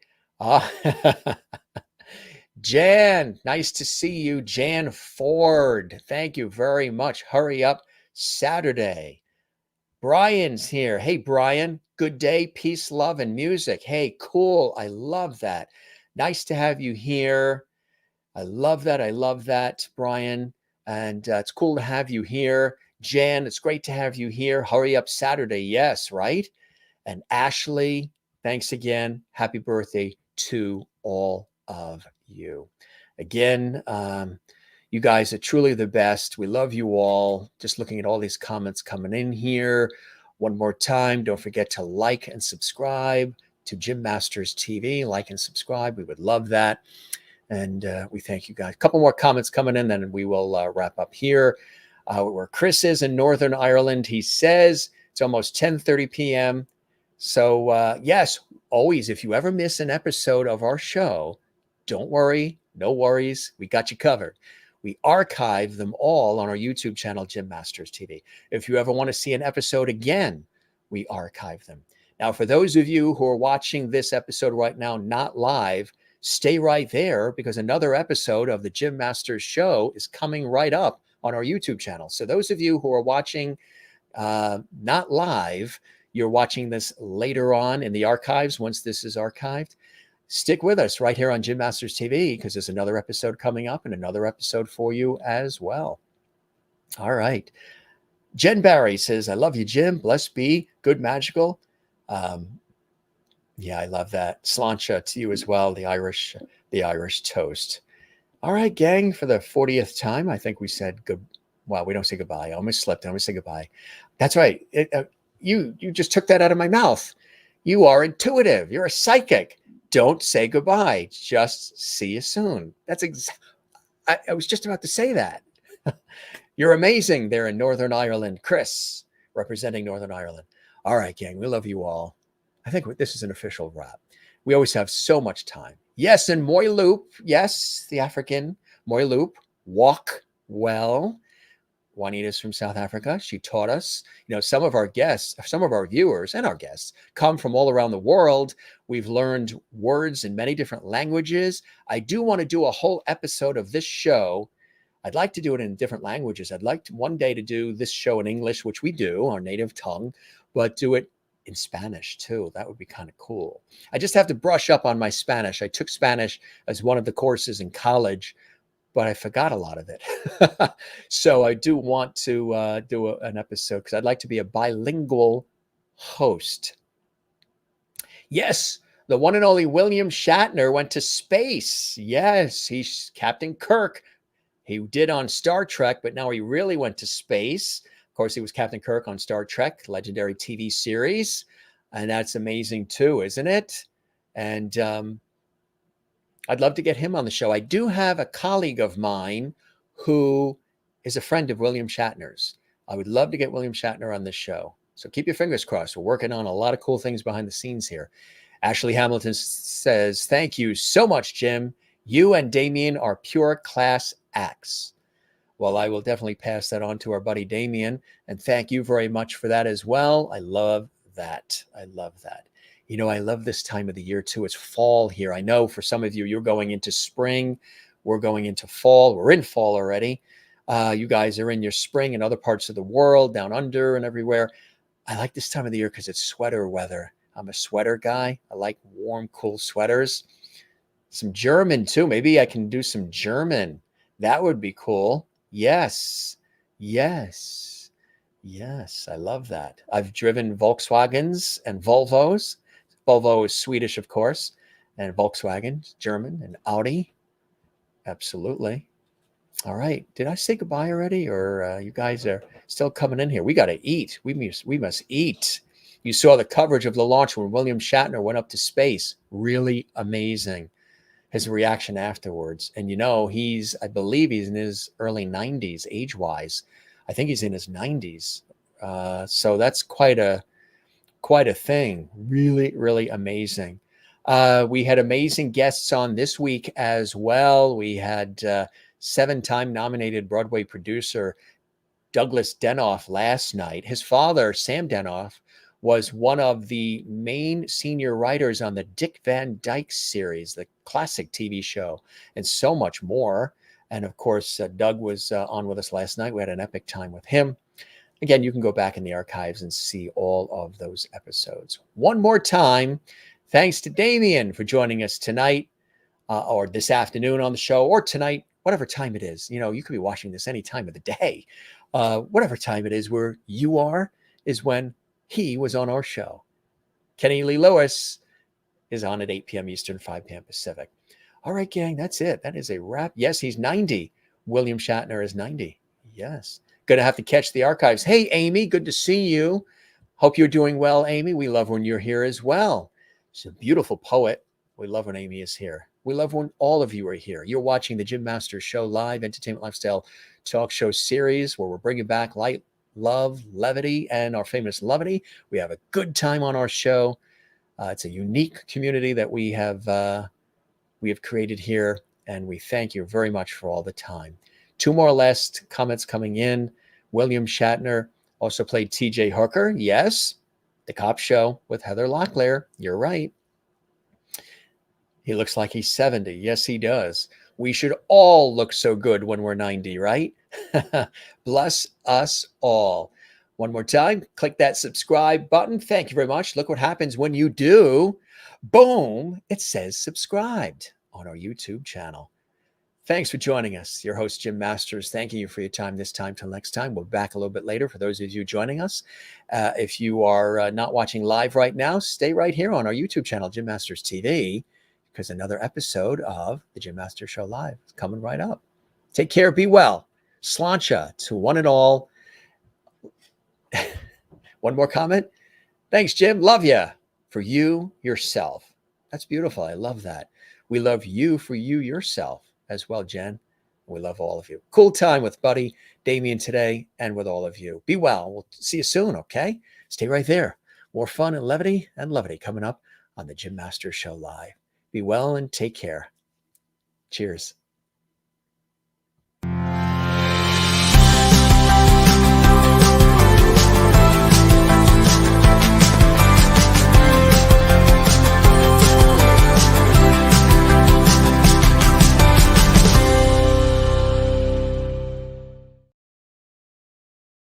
Jan, nice to see you. Jan Ford, thank you very much. Hurry up Saturday. Brian's here. Hey, Brian, good day, peace, love, and music. Hey, cool. I love that. Nice to have you here. I love that. I love that, Brian. And it's cool to have you here. Jan, it's great to have you here. Hurry up Saturday. Yes, right? And Ashley, thanks again. Happy birthday to all of you. Again, you guys are truly the best. We love you all. Just looking at all these comments coming in here. One more time, don't forget to like and subscribe to Jim Masters TV. Like and subscribe. We would love that. And we thank you guys. A couple more comments coming in, then we will wrap up here. Where Chris is in Northern Ireland, he says it's almost 10:30 p.m. So yes, always, if you ever miss an episode of our show, don't worry, no worries. We got you covered. We archive them all on our YouTube channel, Jim Masters TV. If you ever want to see an episode again, we archive them. Now, for those of you who are watching this episode right now, not live, stay right there because another episode of the Jim Masters Show is coming right up on our YouTube channel. So those of you who are watching not live, you're watching this later on in the archives once this is archived. Stick with us right here on Jim Masters TV because there's another episode coming up and another episode for you as well. All right. Jen Barry says, I love you, Jim. Blessed be, good, magical. Yeah, I love that. Sláinte to you as well, the Irish toast. All right, gang, for the 40th time, I think we said good. Well, we don't say goodbye. I almost slipped. I almost say goodbye. That's right. You just took that out of my mouth. You are intuitive. You're a psychic. Don't say goodbye. Just see you soon. I was just about to say that. You're amazing there in Northern Ireland. Chris, representing Northern Ireland. All right, gang, we love you all. I think this is an official wrap. We always have so much time. Yes, and Moyloop. Yes, the African Moyloop. Walk well. Juanita's from South Africa. She taught us, some of our guests, some of our viewers and our guests come from all around the world. We've learned words in many different languages. I do want to do a whole episode of this show. I'd like to do it in different languages. I'd like to one day to do this show in English, which we do, our native tongue, but do it in Spanish too. That would be kind of cool. I just have to brush up on my Spanish. I took Spanish as one of the courses in college, but I forgot a lot of it. So I do want to do an episode because I'd like to be a bilingual host. Yes, the one and only William Shatner went to space. Yes, he's Captain Kirk. He did on Star Trek, but now he really went to space. Of course, he was Captain Kirk on Star Trek, legendary TV series. And that's amazing too, isn't it? And I'd love to get him on the show. I do have a colleague of mine who is a friend of William Shatner's. I would love to get William Shatner on this show. So keep your fingers crossed. We're working on a lot of cool things behind the scenes here. Ashley Hamilton says, thank you so much, Jim. You and Damian are pure class acts. Well, I will definitely pass that on to our buddy Damian. And thank you very much for that as well. I love that. I love that. You know, I love this time of the year too. It's fall here. I know for some of you, you're going into spring. We're going into fall. We're in fall already. You guys are in your spring in other parts of the world, down under and everywhere. I like this time of the year because it's sweater weather. I'm a sweater guy. I like warm, cool sweaters. Some German too. Maybe I can do some German. That would be cool. Yes. Yes. Yes. I love that. I've driven Volkswagens and Volvos. Volvo is Swedish, of course, and Volkswagen, German, and Audi. Absolutely. All right. Did I say goodbye already, or you guys are still coming in here? We got to eat. We must eat. You saw the coverage of the launch when William Shatner went up to space. Really amazing. His reaction afterwards. And you know, I believe he's in his early 90s age-wise. I think he's in his 90s. So that's quite a thing. Really, really amazing. We had amazing guests on this week as well. We had 7-time nominated Broadway producer Douglas Denoff last night. His father, Sam Denoff, was one of the main senior writers on the Dick Van Dyke series, the classic TV show, and so much more. And of course, Doug was on with us last night. We had an epic time with him. Again, you can go back in the archives and see all of those episodes. One more time, thanks to Damian for joining us tonight or this afternoon on the show, or tonight, whatever time it is. You know, you could be watching this any time of the day. Whatever time it is where you are is when he was on our show. Kenny Lee Lewis is on at 8 p.m. Eastern, 5 p.m. Pacific. All right, gang, that's it. That is a wrap. Yes, he's 90. William Shatner is 90. Yes. Going to have to catch the archives. Hey, Amy, good to see you. Hope you're doing well, Amy. We love when you're here as well. She's a beautiful poet. We love when Amy is here. We love when all of you are here. You're watching the Jim Masters Show live entertainment lifestyle talk show series where we're bringing back light, love, levity, and our famous levity. We have a good time on our show. It's a unique community that we have created here, and we thank you very much for all the time. 2 more last comments coming in. William Shatner also played T.J. Hooker. Yes, The Cop Show with Heather Locklear. You're right. He looks like he's 70. Yes, he does. We should all look so good when we're 90, right? Bless us all. One more time, click that subscribe button. Thank you very much. Look what happens when you do. Boom, it says subscribed on our YouTube channel. Thanks for joining us. Your host, Jim Masters, thanking you for your time this time. Till next time, we'll be back a little bit later for those of you joining us. If you are not watching live right now, stay right here on our YouTube channel, Jim Masters TV, because another episode of the Jim Masters Show Live is coming right up. Take care. Be well. Sláinte to one and all. One more comment. Thanks, Jim. Love you for you yourself. That's beautiful. I love that. We love you for you yourself as well, Jen. We love all of you. Cool time with buddy Damian today and with all of you. Be well. We'll see you soon, okay? Stay right there. More fun and levity coming up on the Jim Masters Show Live. Be well and take care. Cheers.